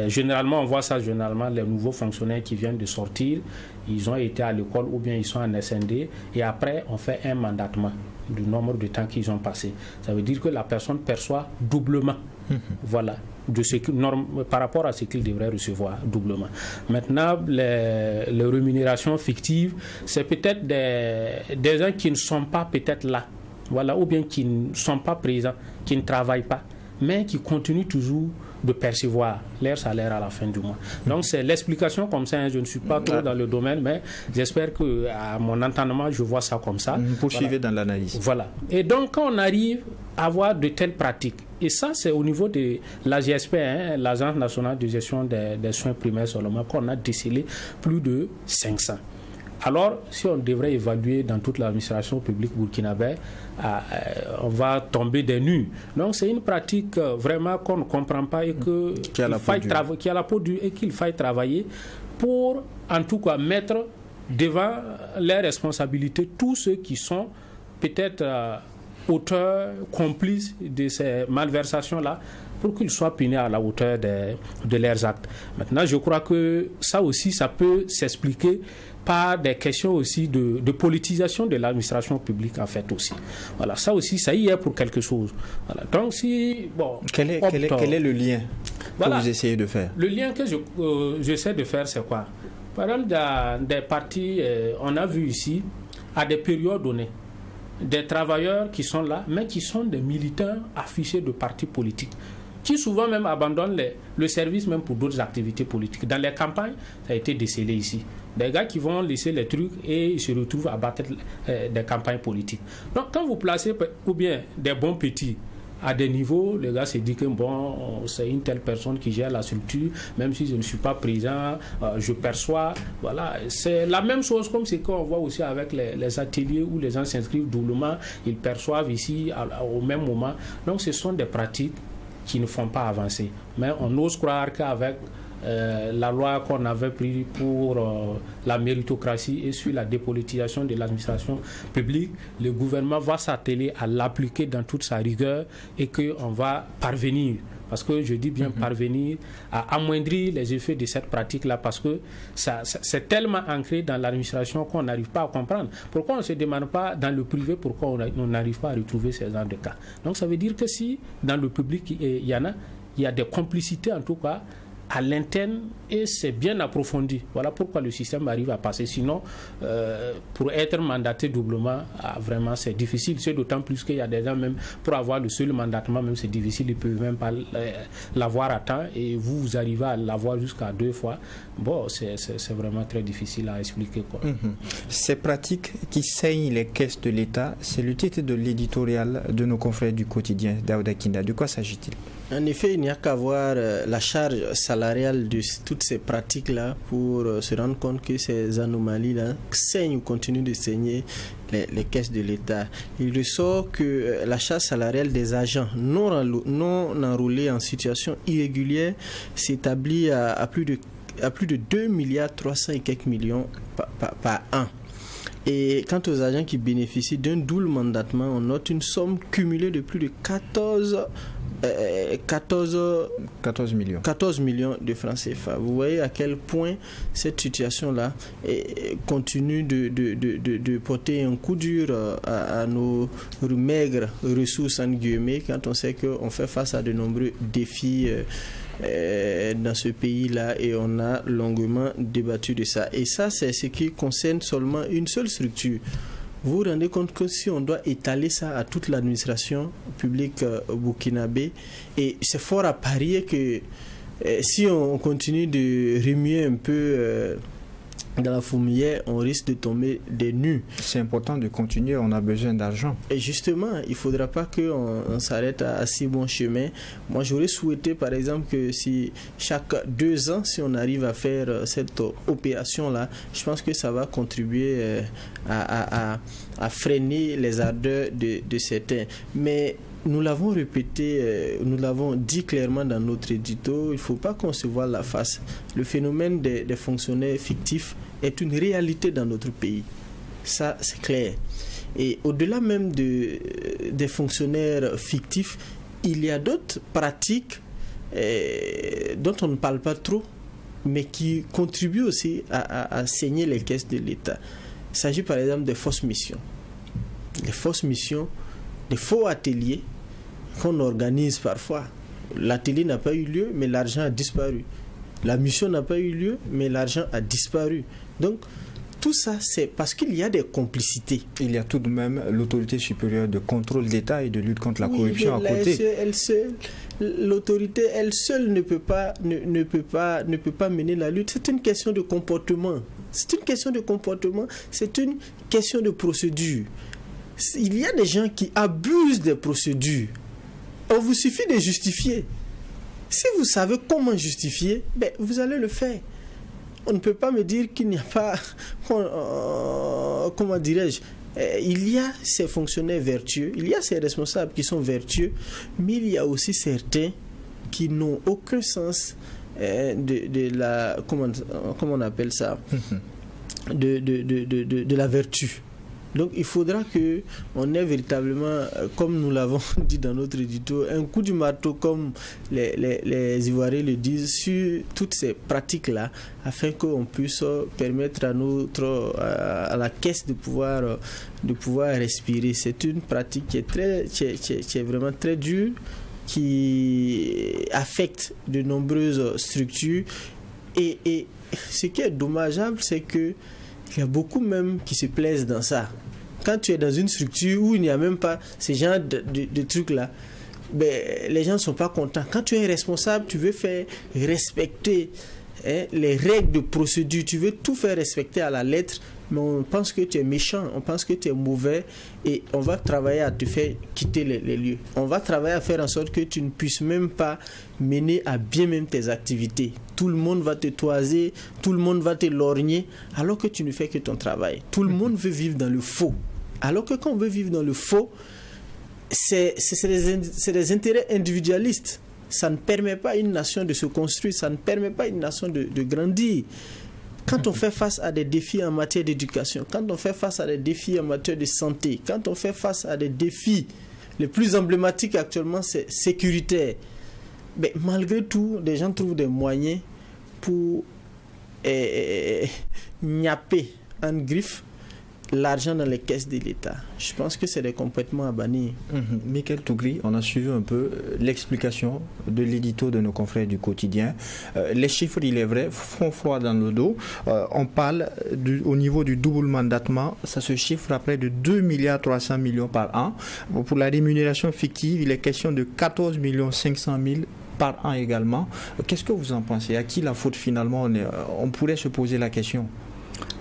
généralement, on voit ça, les nouveaux fonctionnaires qui viennent de sortir, ils ont été à l'école ou bien ils sont en SND et après, on fait un mandatement du nombre de temps qu'ils ont passé. Ça veut dire que la personne perçoit doublement. Voilà. Par rapport à ce qu'il devrait recevoir doublement. Maintenant, les rémunérations fictives, c'est peut-être des gens qui ne sont pas peut-être là, voilà, ou bien qui ne sont pas présents, qui ne travaillent pas, mais qui continuent toujours de percevoir leur salaire à la fin du mois. Donc c'est l'explication comme ça, je ne suis pas trop dans le domaine, mais j'espère que à mon entendement, je vois ça comme ça. Poursuivez dans l'analyse. Voilà. Et donc quand on arrive à avoir de telles pratiques, et ça c'est au niveau de la GSP, l'Agence nationale de gestion des soins primaires seulement, qu'on a décelé plus de 500. Alors, si on devrait évaluer dans toute l'administration publique burkinabé, on va tomber des nues. Donc, c'est une pratique vraiment qu'on ne comprend pas et qui a la peau dure et qu'il faille travailler pour, en tout cas, mettre devant les responsabilités tous ceux qui sont peut-être auteurs, complices de ces malversations-là, pour qu'ils soient punis à la hauteur de leurs actes. Maintenant, je crois que ça aussi, ça peut s'expliquer par des questions aussi de politisation de l'administration publique en fait aussi. Voilà, ça aussi, ça y est pour quelque chose. Voilà. Donc si quel est le lien que vous essayez de faire? Le lien que j'essaie de faire, c'est quoi? Par exemple, dans des partis, on a vu ici à des périodes données des travailleurs qui sont là, mais qui sont des militants affichés de partis politiques, qui souvent même abandonnent le service même pour d'autres activités politiques. Dans les campagnes, ça a été décelé ici. Des gars qui vont laisser les trucs et ils se retrouvent à battre des campagnes politiques. Donc quand vous placez ou bien des bons petits à des niveaux, les gars se disent que c'est une telle personne qui gère la structure, même si je ne suis pas présent, je perçois. Voilà, c'est la même chose comme ce qu'on voit aussi avec les ateliers où les gens s'inscrivent doublement, ils perçoivent ici au même moment. Donc ce sont des pratiques qui ne font pas avancer. Mais on ose croire qu'avec la loi qu'on avait prise pour la méritocratie et sur la dépolitisation de l'administration publique, le gouvernement va s'atteler à l'appliquer dans toute sa rigueur et qu'on va parvenir parce que je dis bien parvenir à amoindrir les effets de cette pratique-là, parce que c'est tellement ancré dans l'administration qu'on n'arrive pas à comprendre. Pourquoi on ne se demande pas dans le privé pourquoi on n'arrive pas à retrouver ces genres de cas? Donc ça veut dire que si dans le public il y a des complicités en tout cas à l'interne, et c'est bien approfondi. Voilà pourquoi le système arrive à passer. Sinon, pour être mandaté doublement, vraiment c'est difficile. C'est d'autant plus qu'il y a des gens, même pour avoir le seul mandatement, même c'est difficile, ils ne peuvent même pas l'avoir à temps, et vous arrivez à l'avoir jusqu'à 2 fois. Bon, c'est vraiment très difficile à expliquer, quoi. Ces pratiques qui saignent les caisses de l'État, c'est le titre de l'éditorial de nos confrères du quotidien, Daouda Kinda. De quoi s'agit-il? En effet, il n'y a qu'à voir la charge salariale de toutes ces pratiques-là pour se rendre compte que ces anomalies-là saignent ou continuent de saigner les caisses de l'État. Il ressort que la charge salariale des agents non enrôlés en situation irrégulière s'établit à plus de 2 milliards 300 et quelques millions par an. Et quant aux agents qui bénéficient d'un double mandatement, on note une somme cumulée de plus de 14 millions de francs CFA. Vous voyez à quel point cette situation-là continue de porter un coup dur à nos maigres ressources, en guillemets, quand on sait qu'on fait face à de nombreux défis dans ce pays-là, et on a longuement débattu de ça. Et ça, c'est ce qui concerne seulement une seule structure. Vous vous rendez compte que si on doit étaler ça à toute l'administration publique burkinabé, et c'est fort à parier que si on continue de remuer un peu dans la fourmilière, on risque de tomber des nues. C'est important de continuer, on a besoin d'argent. Et justement, il ne faudra pas qu'on s'arrête à si bon chemin. Moi, j'aurais souhaité, par exemple, que si chaque 2 ans, si on arrive à faire cette opération-là, je pense que ça va contribuer à freiner les ardeurs de certains. Mais nous l'avons répété, nous l'avons dit clairement dans notre édito, il ne faut pas qu'on se voile la face. Le phénomène des fonctionnaires fictifs est une réalité dans notre pays. Ça, c'est clair. Et au-delà même des fonctionnaires fictifs, il y a d'autres pratiques dont on ne parle pas trop, mais qui contribuent aussi à saigner les caisses de l'État. Il s'agit par exemple des fausses missions. Les fausses missions, des faux ateliers qu'on organise parfois. L'atelier n'a pas eu lieu, mais l'argent a disparu. La mission n'a pas eu lieu, mais l'argent a disparu. Donc, tout ça, c'est parce qu'il y a des complicités. Il y a tout de même l'autorité supérieure de contrôle d'État et de lutte contre la corruption à côté. L'autorité, elle seule ne peut pas mener la lutte. C'est une question de comportement. C'est une question de comportement. C'est une question de procédure. Il y a des gens qui abusent des procédures. Il vous suffit de justifier. Si vous savez comment justifier, vous allez le faire. On ne peut pas me dire qu'il n'y a pas... comment dirais-je? Il y a ces fonctionnaires vertueux, il y a ces responsables qui sont vertueux, mais il y a aussi certains qui n'ont aucun sens de la... Comment on appelle ça? De la vertu. Donc il faudra qu'on ait véritablement, comme nous l'avons dit dans notre édito, un coup du marteau, comme les Ivoiriens le disent, sur toutes ces pratiques-là, afin qu'on puisse permettre à la caisse de pouvoir respirer. C'est une pratique qui est vraiment très dure, qui affecte de nombreuses structures. Et ce qui est dommageable, c'est que il y a beaucoup même qui se plaisent dans ça. Quand tu es dans une structure où il n'y a même pas ces genres de trucs-là, les gens ne sont pas contents. Quand tu es responsable, tu veux faire respecter les règles de procédure, tu veux tout faire respecter à la lettre, mais on pense que tu es méchant, on pense que tu es mauvais, et on va travailler à te faire quitter les lieux. On va travailler à faire en sorte que tu ne puisses même pas mener à bien même tes activités. Tout le monde va te toiser, tout le monde va te lorgner, alors que tu ne fais que ton travail. Tout le monde veut vivre dans le faux. Alors que quand on veut vivre dans le faux, c'est des intérêts individualistes. Ça ne permet pas à une nation de se construire, ça ne permet pas à une nation de grandir. Quand on fait face à des défis en matière d'éducation, quand on fait face à des défis en matière de santé, quand on fait face à des défis, les plus emblématiques actuellement, c'est sécuritaire. Mais malgré tout, des gens trouvent des moyens pour gnapper en griffe l'argent dans les caisses de l'État. Je pense que c'est des comportements à bannir. Michael Tougri, on a suivi un peu l'explication de l'édito de nos confrères du quotidien. Les chiffres, il est vrai, font froid dans le dos. On parle au niveau du doublement d'endettement, ça se chiffre à près de 2,3 milliards par an. Pour la rémunération fictive, il est question de 14,5 millions par an également. Qu'est-ce que vous en pensez? À qui la faute finalement? On pourrait se poser la question.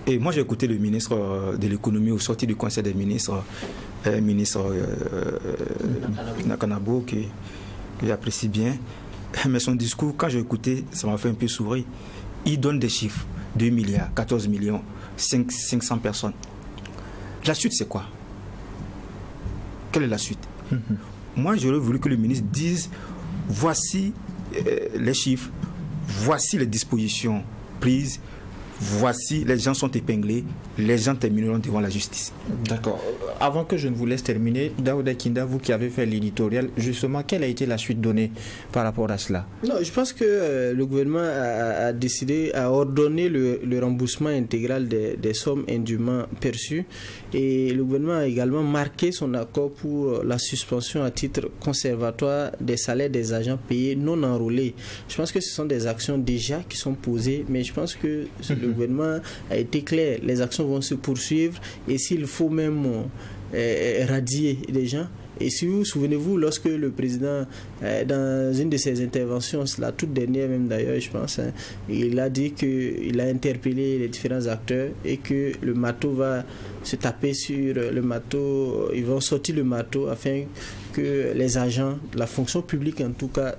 Et moi, j'ai écouté le ministre de l'économie au sorti du conseil des ministres, ministre Nakanabo, que j'apprécie bien. Mais son discours, quand j'ai écouté, ça m'a fait un peu sourire. Il donne des chiffres, 2 milliards, 14 millions, 500 personnes. La suite, c'est quoi? Quelle est la suite? Moi, j'aurais voulu que le ministre dise, voici les chiffres, voici les dispositions prises, voici, les gens sont épinglés, les gens termineront devant la justice. D'accord. Avant que je ne vous laisse terminer, Daouda Kinda, vous qui avez fait l'éditorial, justement, quelle a été la suite donnée par rapport à cela? Non, je pense que le gouvernement a décidé, a ordonné le remboursement intégral des sommes indûment perçues, et le gouvernement a également marqué son accord pour la suspension à titre conservatoire des salaires des agents payés non enrôlés. Je pense que ce sont des actions déjà qui sont posées, mais je pense que le gouvernement a été clair. Les actions vont se poursuivre, et s'il faut même radier des gens. Et si vous souvenez-vous, lorsque le président, dans une de ses interventions, la toute dernière même d'ailleurs, je pense, il a dit qu'il a interpellé les différents acteurs et que le marteau va se taper sur le marteau, ils vont sortir le marteau afin que les agents, la fonction publique en tout cas,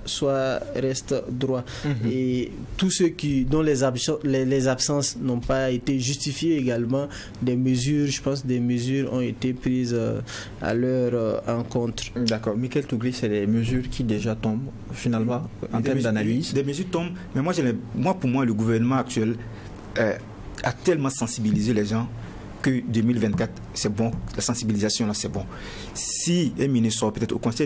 restent droits. Et tous ceux dont les absences n'ont pas été justifiées également, des mesures, je pense, des mesures ont été prises à leur encontre. D'accord. Michael Tougri, c'est des mesures qui déjà tombent, finalement, en termes d'analyse. Des mesures tombent, mais pour moi, le gouvernement actuel a tellement sensibilisé les gens que 2024, c'est bon, la sensibilisation là, c'est bon. Si un ministre sort peut-être au conseil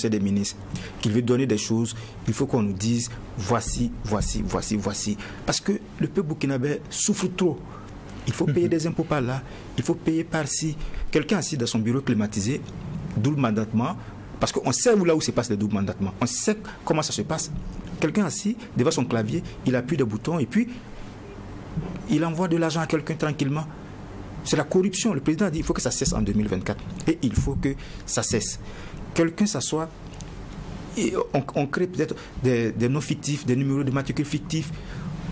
des ministres, qu'il veut donner des choses, il faut qu'on nous dise voici. Parce que le peuple burkinabé souffre trop. Il faut payer des impôts par là, il faut payer par-ci. Quelqu'un assis dans son bureau climatisé, double mandatement, parce qu'on sait là où se passe le double mandatement, on sait comment ça se passe. Quelqu'un assis devant son clavier, il appuie des boutons et puis il envoie de l'argent à quelqu'un tranquillement. C'est la corruption. Le président a dit qu'il faut que ça cesse en 2024. Et il faut que ça cesse. Quelqu'un s'assoit, on crée peut-être des noms fictifs, des numéros de matricule fictifs,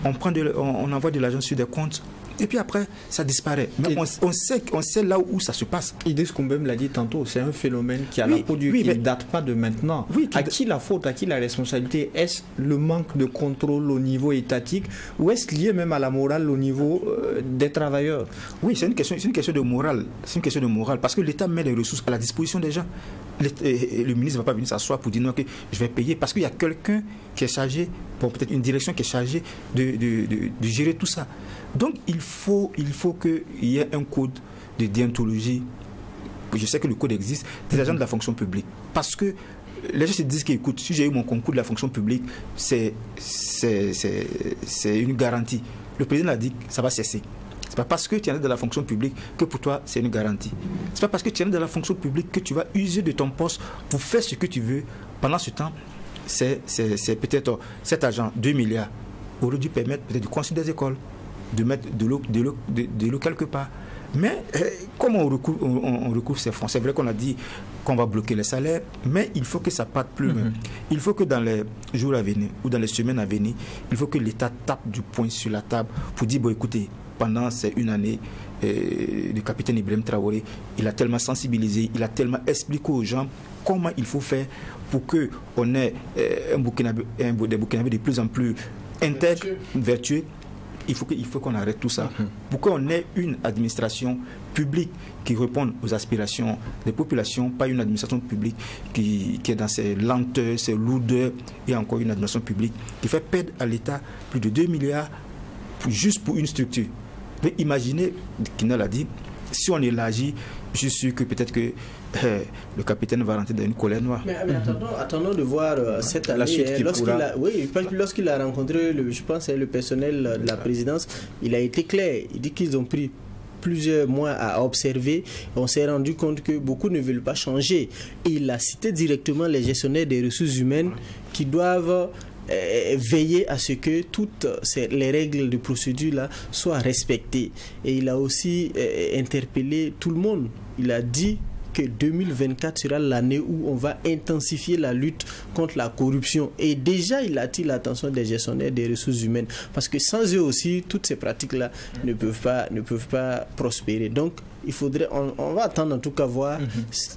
on envoie de l'argent sur des comptes, et puis après, ça disparaît. Mais on sait là où ça se passe. Idriss Koumbem l'a dit tantôt, c'est un phénomène qui a la peau dure, qui ne date pas de maintenant. À qui la faute, à qui la responsabilité? Est-ce le manque de contrôle au niveau étatique, ou est-ce lié même à la morale au niveau des travailleurs? Oui, c'est une question de morale. C'est une question de morale, parce que l'État met les ressources à la disposition des gens. Le ministre ne va pas venir s'asseoir pour dire non, que je vais payer, parce qu'il y a quelqu'un qui est chargé, peut-être une direction qui est chargée de gérer tout ça. Donc il faut qu'il y ait un code de déontologie. Je sais que le code existe, des agents de la fonction publique. Parce que les gens se disent qu'écoute, si j'ai eu mon concours de la fonction publique, c'est une garantie. Le président a dit que ça va cesser. Ce n'est pas parce que tu es dans la fonction publique que pour toi c'est une garantie. Ce n'est pas parce que tu es dans la fonction publique que tu vas user de ton poste pour faire ce que tu veux. Pendant ce temps, c'est peut-être cet argent, 2 milliards, aurait dû permettre peut-être de construire des écoles, de mettre de l'eau quelque part. Mais comment on recouvre ces fonds? C'est vrai qu'on a dit qu'on va bloquer les salaires, mais il faut que ça parte plus loin. Il faut que dans les jours à venir ou dans les semaines à venir, il faut que l'État tape du poing sur la table pour dire, bon écoutez, pendant ces une année, le capitaine Ibrahim Traoré, il a tellement sensibilisé, il a tellement expliqué aux gens comment il faut faire pour qu'on ait des Burkinabés de plus en plus intègres, vertueux. Il faut qu'on arrête tout ça. Pour qu'on ait une administration publique qui réponde aux aspirations des populations, pas une administration publique qui est dans ses lenteurs, ses lourdeurs, et encore une administration publique qui fait perdre à l'État plus de 2 milliards juste pour une structure. Mais imaginez, Kina l'a dit, si on élargit, je suis sûr que peut-être que le capitaine va rentrer dans une colère noire. Mais attendons de voir cette année. Lorsqu'il a rencontré, je pense, le personnel de la présidence, il a été clair. Il dit qu'ils ont pris plusieurs mois à observer. On s'est rendu compte que beaucoup ne veulent pas changer. Et il a cité directement les gestionnaires des ressources humaines qui doivent veiller à ce que toutes les règles de procédure là soient respectées. Et il a aussi interpellé tout le monde. Il a dit que 2024 sera l'année où on va intensifier la lutte contre la corruption. Et déjà, il attire l'attention des gestionnaires des ressources humaines. Parce que sans eux aussi, toutes ces pratiques-là ne peuvent pas prospérer. Donc, il faudrait, on va attendre en tout cas voir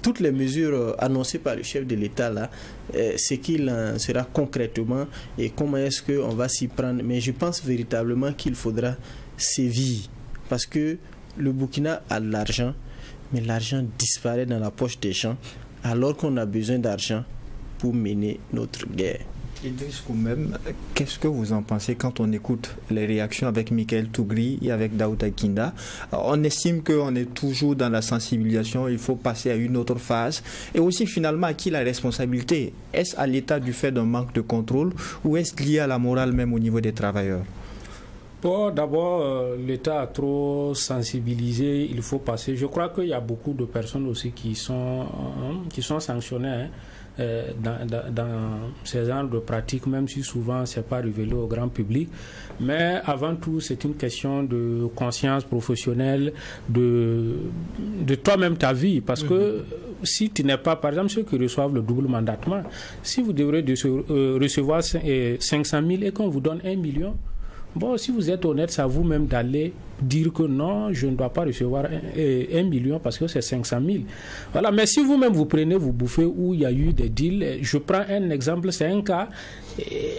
toutes les mesures annoncées par le chef de l'État là, ce qu'il en sera concrètement et comment est-ce qu'on va s'y prendre. Mais je pense véritablement qu'il faudra sévir. Parce que le Burkina a de l'argent, mais l'argent disparaît dans la poche des gens alors qu'on a besoin d'argent pour mener notre guerre. Idriss Koumem, qu'est-ce que vous en pensez quand on écoute les réactions avec Michael Tougri et avec Daouda Kinda? On estime qu'on est toujours dans la sensibilisation, il faut passer à une autre phase. Et aussi finalement, à qui la responsabilité? Est-ce à l'État du fait d'un manque de contrôle ou est-ce lié à la morale même au niveau des travailleurs? Bon, d'abord, l'État a trop sensibilisé, il faut passer. Je crois qu'il y a beaucoup de personnes aussi qui sont sanctionnées dans ces genres de pratiques, même si souvent ce n'est pas révélé au grand public. Mais avant tout, c'est une question de conscience professionnelle, de toi-même, ta vie. Parce que si tu n'es pas, par exemple, ceux qui reçoivent le double mandatement, si vous devrez recevoir 500 000 et qu'on vous donne 1 million, bon, si vous êtes honnête, c'est à vous-même d'aller dire que non, je ne dois pas recevoir 1 million parce que c'est 500 000. Voilà. Mais si vous-même vous prenez, vous bouffez où il y a eu des deals, je prends un exemple, c'est un cas,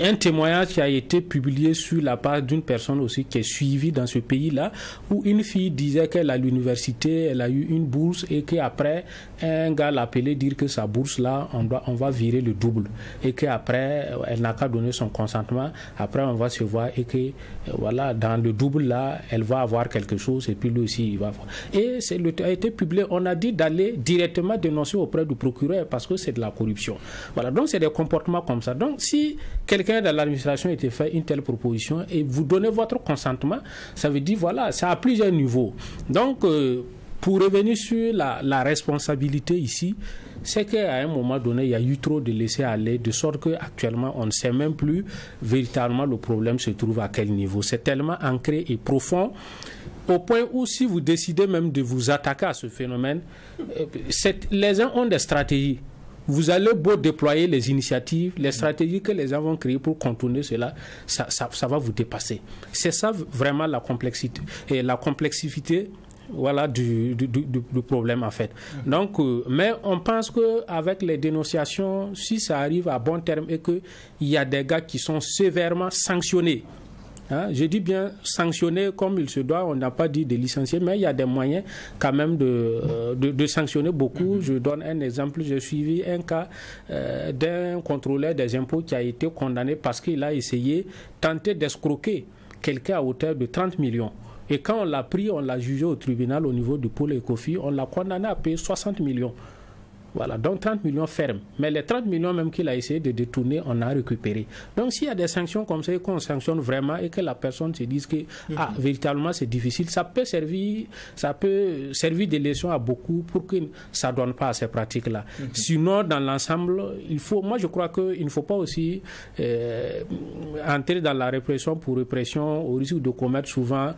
un témoignage qui a été publié sur la page d'une personne aussi qui est suivie dans ce pays-là, où une fille disait qu'elle à l'université, elle a eu une bourse et qu'après, un gars l'appelait dire que sa bourse-là, on va virer le double. Et qu'après, elle n'a qu'à donner son consentement. Après, on va se voir et que, voilà, dans le double-là, elle va avoir quelque chose et puis lui aussi, il va avoir. Et a été publié. On a dit d'aller directement dénoncer auprès du procureur parce que c'est de la corruption. Voilà. Donc, c'est des comportements comme ça. Donc, si quelqu'un de l'administration était fait une telle proposition et vous donnez votre consentement, ça veut dire, voilà, c'est à plusieurs niveaux. Donc, pour revenir sur la responsabilité ici, c'est qu'à un moment donné, il y a eu trop de laisser-aller, de sorte qu'actuellement, on ne sait même plus véritablement le problème se trouve à quel niveau. C'est tellement ancré et profond, au point où si vous décidez même de vous attaquer à ce phénomène, les uns ont des stratégies. Vous allez beau déployer les initiatives, les stratégies que les gens vont créer pour contourner cela, ça va vous dépasser. C'est ça vraiment la complexité. Et la complexité, voilà, du problème en fait. Donc, mais on pense qu'avec les dénonciations, si ça arrive à bon terme et qu'il y a des gars qui sont sévèrement sanctionnés, hein, je dis bien sanctionnés comme il se doit, on n'a pas dit de licencier, mais il y a des moyens quand même de sanctionner beaucoup. Je donne un exemple, j'ai suivi un cas d'un contrôleur des impôts qui a été condamné parce qu'il a essayé, tenté d'escroquer quelqu'un à hauteur de 30 millions. Et quand on l'a pris, on l'a jugé au tribunal au niveau du pôle ECOFI, on l'a condamné à payer 60 millions. Voilà, donc 30 millions fermes. Mais les 30 millions même qu'il a essayé de détourner, on a récupéré. Donc s'il y a des sanctions comme ça, qu'on sanctionne vraiment et que la personne se dise que véritablement c'est difficile, ça peut servir de leçon à beaucoup pour que ça ne donne pas à ces pratiques-là. Sinon, dans l'ensemble, moi je crois qu'il ne faut pas aussi entrer dans la répression pour répression au risque de commettre souvent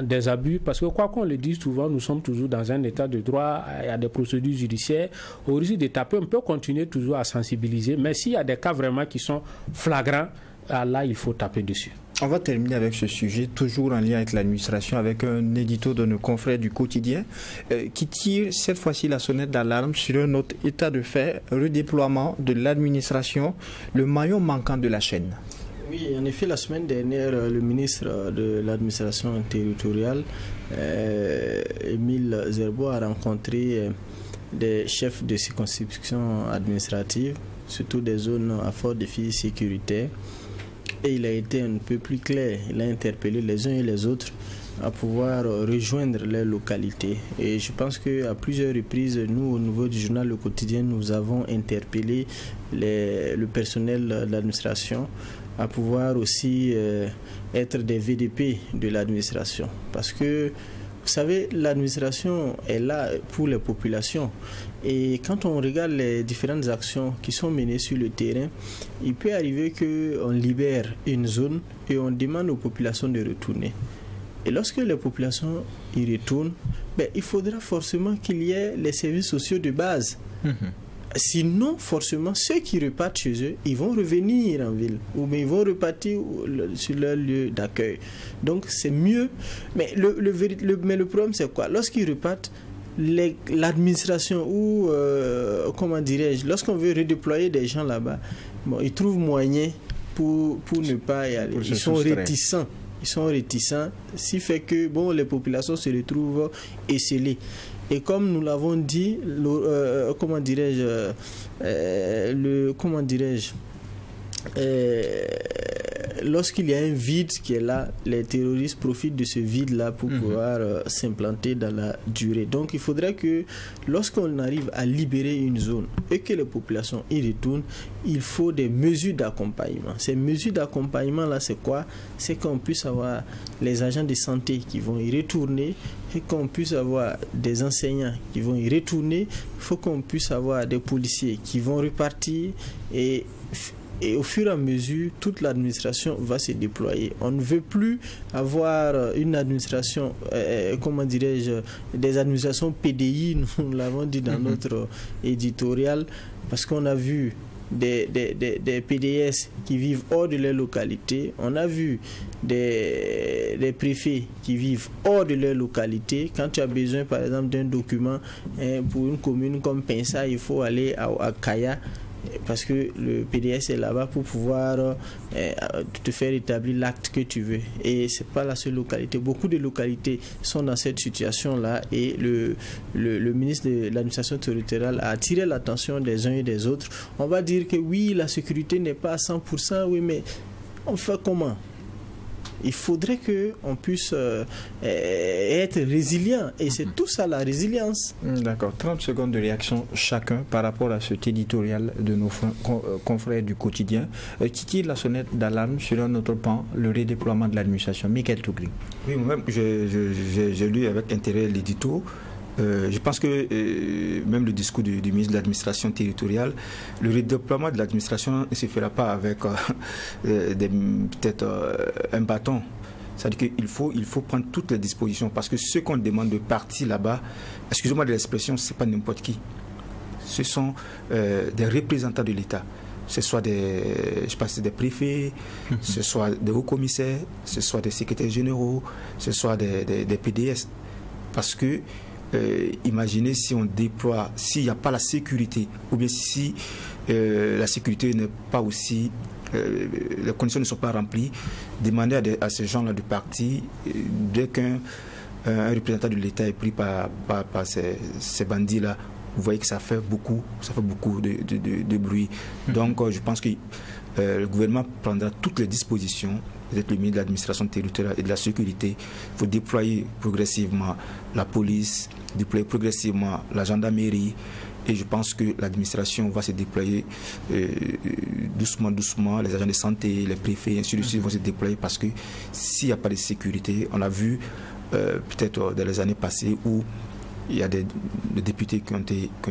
des abus, parce que quoi qu'on le dise souvent, nous sommes toujours dans un état de droit, il y a des procédures judiciaires, au risque de taper, on peut continuer toujours à sensibiliser, mais s'il y a des cas vraiment qui sont flagrants, là il faut taper dessus. On va terminer avec ce sujet, toujours en lien avec l'administration, avec un édito de nos confrères du quotidien qui tire cette fois-ci la sonnette d'alarme sur un autre état de fait, redéploiement de l'administration, le maillon manquant de la chaîne. Oui, en effet, la semaine dernière, le ministre de l'administration territoriale, Émile Zerbo, a rencontré des chefs de circonscription administrative, surtout des zones à fort défi sécuritaire. Et il a été un peu plus clair. Il a interpellé les uns et les autres à pouvoir rejoindre les localités. Et je pense qu'à plusieurs reprises, nous, au niveau du journal Le Quotidien, nous avons interpellé le personnel de l'administration à pouvoir aussi être des VDP de l'administration. Parce que, vous savez, l'administration est là pour les populations. Et quand on regarde les différentes actions qui sont menées sur le terrain, il peut arriver qu'on libère une zone et on demande aux populations de retourner. Et lorsque les populations y retournent, il faudra forcément qu'il y ait les services sociaux de base. Sinon, forcément, ceux qui repartent chez eux, ils vont revenir en ville ou bien ils vont repartir sur leur lieu d'accueil. Donc, c'est mieux. Mais le problème, c'est quoi? Lorsqu'ils repartent, l'administration ou, comment dirais-je, lorsqu'on veut redéployer des gens là-bas, ils trouvent moyen pour ne pas y aller. Ils sont réticents. Ils sont réticents, ce qui fait que les populations se retrouvent esselées. Et comme nous l'avons dit, lorsqu'il y a un vide qui est là, les terroristes profitent de ce vide-là pour pouvoir s'implanter dans la durée. Donc il faudrait que lorsqu'on arrive à libérer une zone et que les populations y retournent, il faut des mesures d'accompagnement. Ces mesures d'accompagnement-là, c'est quoi? C'est qu'on puisse avoir les agents de santé qui vont y retourner et qu'on puisse avoir des enseignants qui vont y retourner. Il faut qu'on puisse avoir des policiers qui vont repartir et au fur et à mesure, toute l'administration va se déployer. On ne veut plus avoir une administration, des administrations PDI, nous l'avons dit dans notre éditorial, parce qu'on a vu des PDS qui vivent hors de leur localité. On a vu des préfets qui vivent hors de leur localité. Quand tu as besoin, par exemple, d'un document pour une commune comme Pensa, il faut aller à Kaya, parce que le PDS est là-bas pour pouvoir te faire établir l'acte que tu veux. Et ce n'est pas la seule localité. Beaucoup de localités sont dans cette situation-là et le ministre de l'administration territoriale a attiré l'attention des uns et des autres. On va dire que oui, la sécurité n'est pas à 100%, oui, mais on fait comment? Il faudrait qu'on puisse être résilient. Et c'est tout ça, la résilience. D'accord. 30 secondes de réaction chacun par rapport à cet éditorial de nos confrères du quotidien qui tire la sonnette d'alarme sur un autre pan, le redéploiement de l'administration. Michael Tougri. Oui, moi-même, j'ai lu avec intérêt l'édito. Je pense que même le discours du ministre de l'administration territoriale, le redéploiement de l'administration ne se fera pas avec peut-être un bâton. C'est-à-dire qu'il faut prendre toutes les dispositions parce que ceux qu'on demande de partir là-bas, excusez-moi de l'expression, ce n'est pas n'importe qui. Ce sont des représentants de l'État. Ce soit des préfets, ce soit des hauts commissaires, ce soit des secrétaires généraux, ce soit des PDS. Parce que imaginez si on déploie, s'il n'y a pas la sécurité, ou bien si la sécurité n'est pas aussi, les conditions ne sont pas remplies, demander à ces gens-là de partir dès qu'un représentant de l'État est pris par ces bandits-là. Vous voyez que ça fait beaucoup de bruit. Donc je pense que le gouvernement prendra toutes les dispositions, peut-être le ministre de l'administration territoriale et de la sécurité. Il faut déployer progressivement la police, déployer progressivement la gendarmerie. Et je pense que l'administration va se déployer doucement. Les agents de santé, les préfets, ainsi de suite vont se déployer parce que s'il n'y a pas de sécurité, on a vu peut-être dans les années passées où il y a des députés qui ont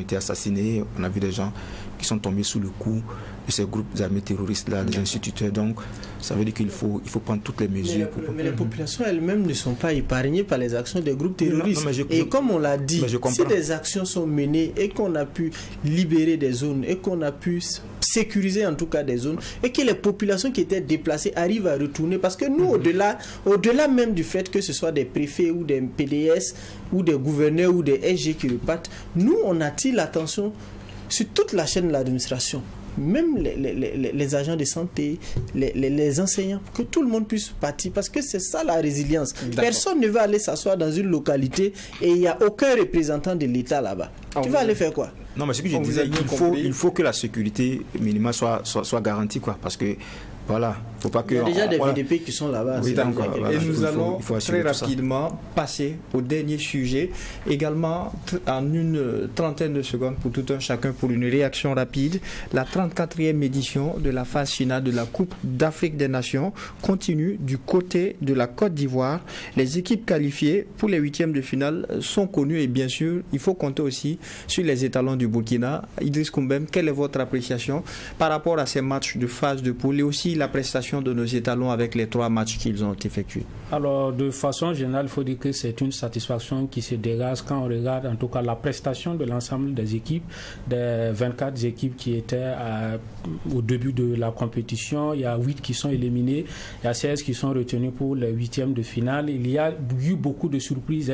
été assassinés. On a vu des gens qui sont tombés sous le coup de ces groupes armés terroristes-là, des instituteurs. Donc, ça veut dire qu'il faut prendre toutes les mesures. Mais les populations elles-mêmes ne sont pas épargnées par les actions des groupes terroristes. Et comme on l'a dit, si des actions sont menées et qu'on a pu libérer des zones et qu'on a pu sécuriser en tout cas des zones et que les populations qui étaient déplacées arrivent à retourner, parce que nous, au-delà même du fait que ce soit des préfets ou des PDS ou des gouverneurs ou des SG qui repartent, nous, on attire l'attention sur toute la chaîne de l'administration, même les agents de santé, les enseignants, que tout le monde puisse partir, parce que c'est ça la résilience. Personne ne va aller s'asseoir dans une localité et il n'y a aucun représentant de l'État là-bas. Tu vas aller faire quoi? Non, mais ce que je disais, il faut que la sécurité minimale soit garantie, quoi, parce que voilà, faut pas que... Il y a déjà des VDP qui sont là-bas. Oui, d'accord. Et nous allons très rapidement passer au dernier sujet, également en une trentaine de secondes pour tout un chacun pour une réaction rapide. La 34e édition de la phase finale de la Coupe d'Afrique des Nations continue du côté de la Côte d'Ivoire. Les équipes qualifiées pour les huitièmes de finale sont connues et bien sûr, il faut compter aussi sur les étalons du Burkina. Idriss Koumbem, quelle est votre appréciation par rapport à ces matchs de phase de poule et aussi la prestation de nos étalons avec les 3 matchs qu'ils ont effectués? Alors, de façon générale, il faut dire que c'est une satisfaction qui se dégage quand on regarde en tout cas la prestation de l'ensemble des équipes, des 24 équipes qui étaient au début de la compétition. Il y a 8 qui sont éliminés, il y a 16 qui sont retenus pour les huitièmes de finale. Il y a eu beaucoup de surprises,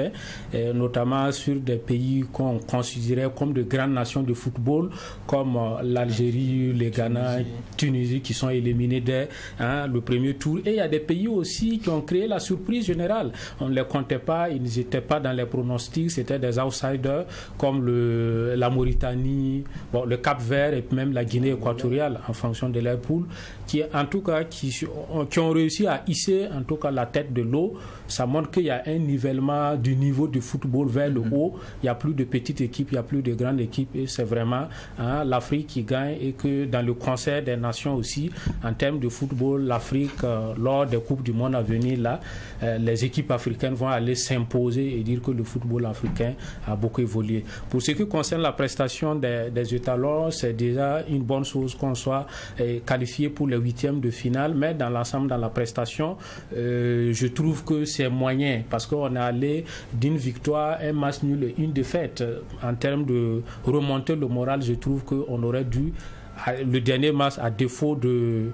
notamment sur des pays qu'on considérait comme de grandes nations de football, comme l'Algérie, le Ghana, Tunisie, qui sont éliminés dès le premier tour. Et il y a des pays aussi qui ont créé la surprise générale. On ne les comptait pas, ils n'étaient pas dans les pronostics, c'était des outsiders comme la Mauritanie, le Cap-Vert et même la Guinée équatoriale en fonction de leur poule, qui en tout cas qui ont réussi à hisser en tout cas la tête de l'eau. Ça montre qu'il y a un nivellement du niveau du football vers le haut. Il n'y a plus de petites équipes, il n'y a plus de grandes équipes et c'est vraiment l'Afrique qui gagne et que dans le concert des nations aussi, en termes de football, l'Afrique, lors des Coupes du Monde à venir, là, les équipes africaines vont aller s'imposer et dire que le football africain a beaucoup évolué. Pour ce qui concerne la prestation des étalons, c'est déjà une bonne chose qu'on soit qualifié pour les huitièmes de finale, mais dans l'ensemble, dans la prestation, je trouve que c'est moyen parce qu'on est allé d'une victoire, un match nul et une défaite. En termes de remonter le moral, je trouve qu'on aurait dû, le dernier match, à défaut de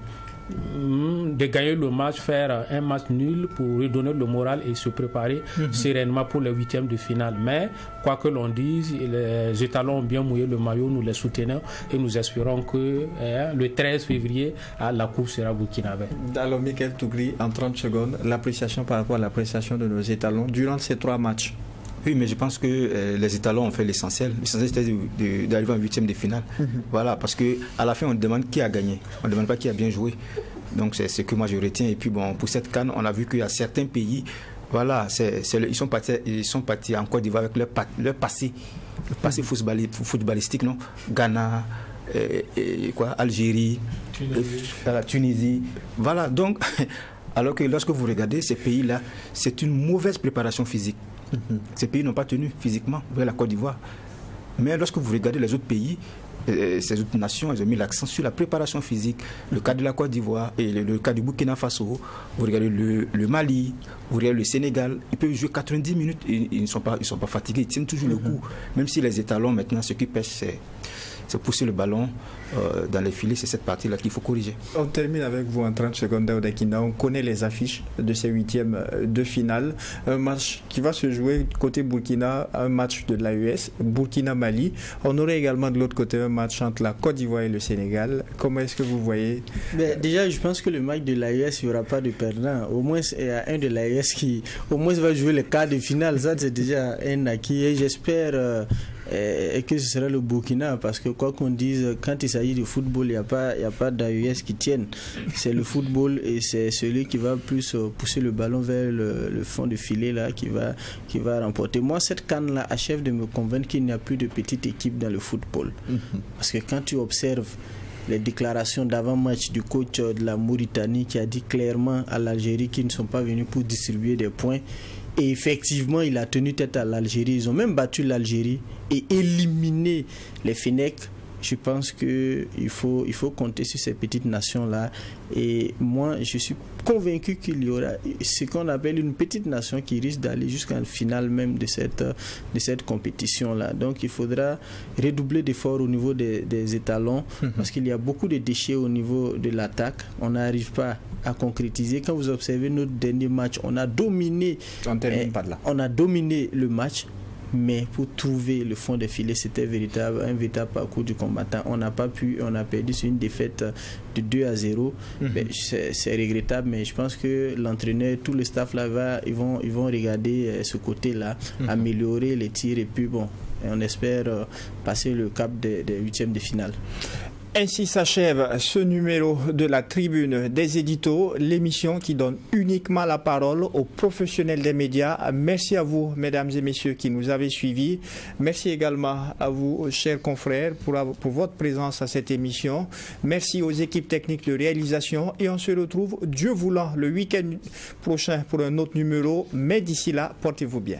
gagner le match, faire un match nul pour redonner le moral et se préparer sereinement pour les huitièmes de finale. Mais quoi que l'on dise, les étalons ont bien mouillé le maillot, nous les soutenons et nous espérons que le 13 février la coupe sera burkinabé. Alors Michael Tougri, en 30 secondes, l'appréciation par rapport à la prestation de nos étalons durant ces 3 matchs. Oui, mais je pense que les étalons ont fait l'essentiel. L'essentiel, c'était d'arriver en huitième de finale. Voilà, parce qu'à la fin, on demande qui a gagné. On ne demande pas qui a bien joué. Donc, c'est ce que moi, je retiens. Et puis, bon, pour cette CAN, on a vu qu'il y a certains pays, voilà, ils sont partis en Côte d'Ivoire avec leur passé. Le passé footballistique, non? Ghana, Algérie, Tunisie. Voilà, donc, alors que lorsque vous regardez ces pays-là, c'est une mauvaise préparation physique. Ces pays n'ont pas tenu physiquement vers la Côte d'Ivoire. Mais lorsque vous regardez les autres pays, ces autres nations, elles ont mis l'accent sur la préparation physique. Le cas de la Côte d'Ivoire et le cas du Burkina Faso, vous regardez le Mali, vous regardez le Sénégal, ils peuvent jouer 90 minutes, ils ne sont pas fatigués, ils tiennent toujours le coup. Même si les étalons, maintenant, ce qui pêche, c'est pousser le ballon dans les filets, c'est cette partie-là qu'il faut corriger. On termine avec vous en 30 secondes, Daouda Kinda. On connaît les affiches de ces huitièmes de finale. Un match qui va se jouer côté Burkina, un match de l'AES, Burkina-Mali. On aurait également de l'autre côté un match entre la Côte d'Ivoire et le Sénégal. Comment est-ce que vous voyez? Déjà, je pense que le match de l'AES, il n'y aura pas de perdant. Au moins, il y a un de l'AES qui au moins va jouer le quart de finale. Ça, c'est déjà un acquis. Et j'espère que ce sera le Burkina, parce que quoi qu'on dise, quand il s'agit de football, il n'y a pas d'AES qui tienne. C'est le football et c'est celui qui va plus pousser le ballon vers le fond de filet là, qui va remporter. Moi, cette CAN-là achève de me convaincre qu'il n'y a plus de petite équipe dans le football. Parce que quand tu observes les déclarations d'avant-match du coach de la Mauritanie qui a dit clairement à l'Algérie qu'ils ne sont pas venus pour distribuer des points. Et effectivement, il a tenu tête à l'Algérie. Ils ont même battu l'Algérie et éliminé les Fennecs. Je pense qu'il faut compter sur ces petites nations-là. Et moi, je suis convaincu qu'il y aura ce qu'on appelle une petite nation qui risque d'aller jusqu'en finale même de cette compétition-là. Donc, il faudra redoubler d'efforts au niveau des étalons parce qu'il y a beaucoup de déchets au niveau de l'attaque. On n'arrive pas à concrétiser. Quand vous observez notre dernier match, on a dominé. On termine pas de là. On a dominé le match. Mais pour trouver le fond des filets, c'était un véritable parcours du combattant. On n'a pas pu, on a perdu sur une défaite de 2-0. C'est regrettable, mais je pense que l'entraîneur, tout le staff là, ils vont regarder ce côté-là, améliorer les tirs et puis bon, on espère passer le cap des huitièmes de finale. Ainsi s'achève ce numéro de la Tribune des éditos, l'émission qui donne uniquement la parole aux professionnels des médias. Merci à vous, mesdames et messieurs, qui nous avez suivis. Merci également à vous, chers confrères, pour votre présence à cette émission. Merci aux équipes techniques de réalisation et on se retrouve, Dieu voulant, le week-end prochain pour un autre numéro. Mais d'ici là, portez-vous bien.